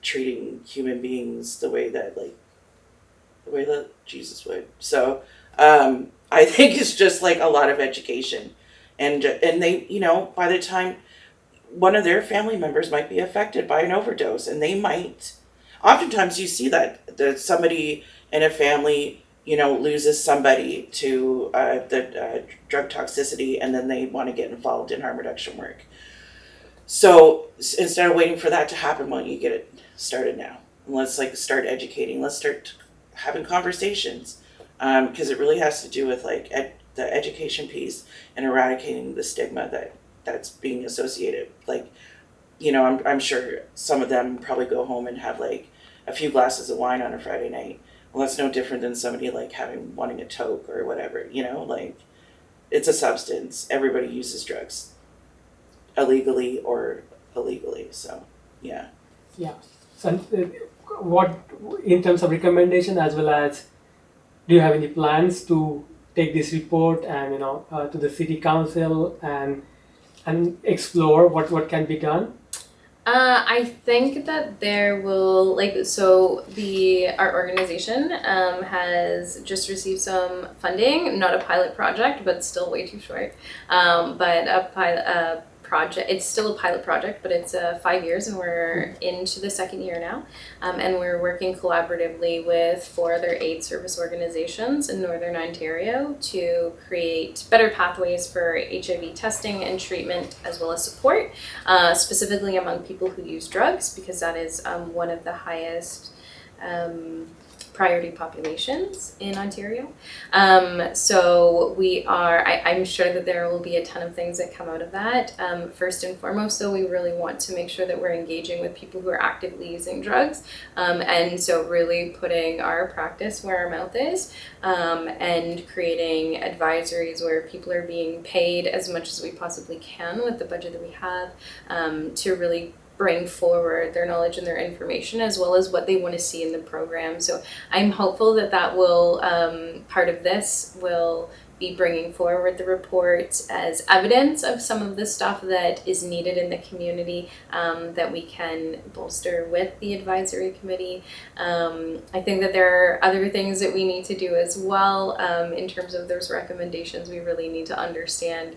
[SPEAKER 3] treating human beings the way that Jesus would. So I think it's just like a lot of education, and they, by the time one of their family members might be affected by an overdose, and they might, oftentimes you see that somebody in a family loses somebody to the drug toxicity, and then they want to get involved in harm reduction work. So instead of waiting for that to happen, why don't you get it started now? And let's start educating. Let's start having conversations, because it really has to do with the education piece and eradicating the stigma that's being associated. I'm sure some of them probably go home and have a few glasses of wine on a Friday night. Well, that's no different than somebody wanting a toke or whatever. It's a substance. Everybody uses drugs, illegally or illegally. So yeah.
[SPEAKER 1] So what, in terms of recommendation, as well as, do you have any plans to take this report and to the city council and explore what can be done?
[SPEAKER 2] I think that there will, our organization has just received some funding, not a pilot project, but still way too short, but a pilot project. It's still a pilot project, but it's 5 years, and we're into the second year now, and we're working collaboratively with 4 other aid service organizations in Northern Ontario to create better pathways for HIV testing and treatment, as well as support, specifically among people who use drugs, because that is one of the highest priority populations in Ontario. So I'm sure that there will be a ton of things that come out of that. First and foremost, though, we really want to make sure that we're engaging with people who are actively using drugs. And so really putting our practice where our mouth is, and creating advisories where people are being paid as much as we possibly can with the budget that we have, to really bring forward their knowledge and their information, as well as what they want to see in the program. So I'm hopeful that will, part of this will be bringing forward the report as evidence of some of the stuff that is needed in the community, that we can bolster with the advisory committee. I think that there are other things that we need to do as well, in terms of those recommendations. We really need to understand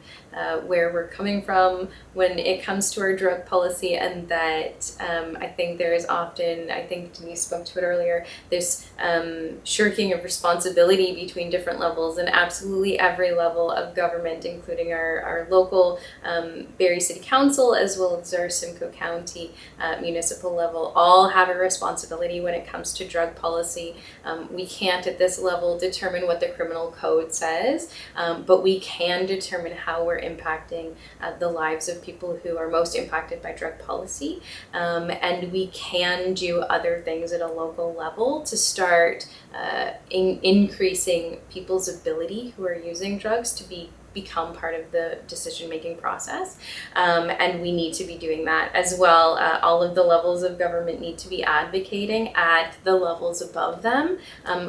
[SPEAKER 2] where we're coming from when it comes to our drug policy, and that I think there is often, I think Denise spoke to it earlier, this shirking of responsibility between different levels, and absolutely literally every level of government, including our local Barrie City Council, as well as our Simcoe County municipal level, all have a responsibility when it comes to drug policy. We can't at this level determine what the criminal code says, but we can determine how we're impacting the lives of people who are most impacted by drug policy. And we can do other things at a local level to start increasing people's ability who are using drugs to become part of the decision-making process. And we need to be doing that as well. All of the levels of government need to be advocating at the levels above them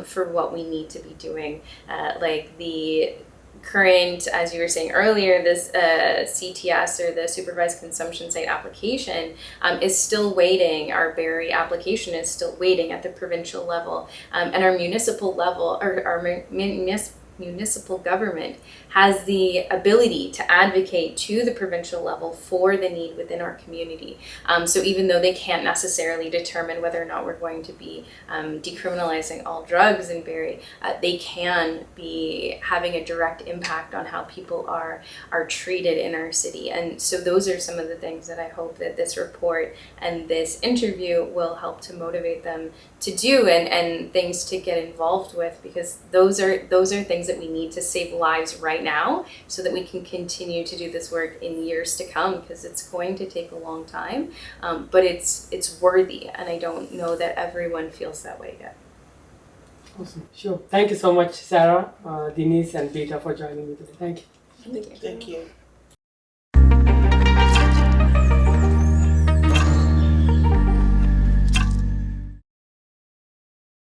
[SPEAKER 2] for what we need to be doing. Like the current, as you were saying earlier, this CTS, or the Supervised Consumption Site application, is still waiting. Our Barrie application is still waiting at the provincial level, and our municipal level, or our municipal government has the ability to advocate to the provincial level for the need within our community. So even though they can't necessarily determine whether or not we're going to be decriminalizing all drugs in Barrie, they can be having a direct impact on how people are treated in our city. And so those are some of the things that I hope that this report and this interview will help to motivate them to do, and things to get involved with, because those are things that we need to save lives right now, so that we can continue to do this work in years to come, because it's going to take a long time, but it's worthy, and I don't know that everyone feels that way yet.
[SPEAKER 1] Awesome. Sure. Thank you so much, Sarah, Denise, and Peter, for joining me today. Thank you.
[SPEAKER 2] Thank you.
[SPEAKER 3] Thank you.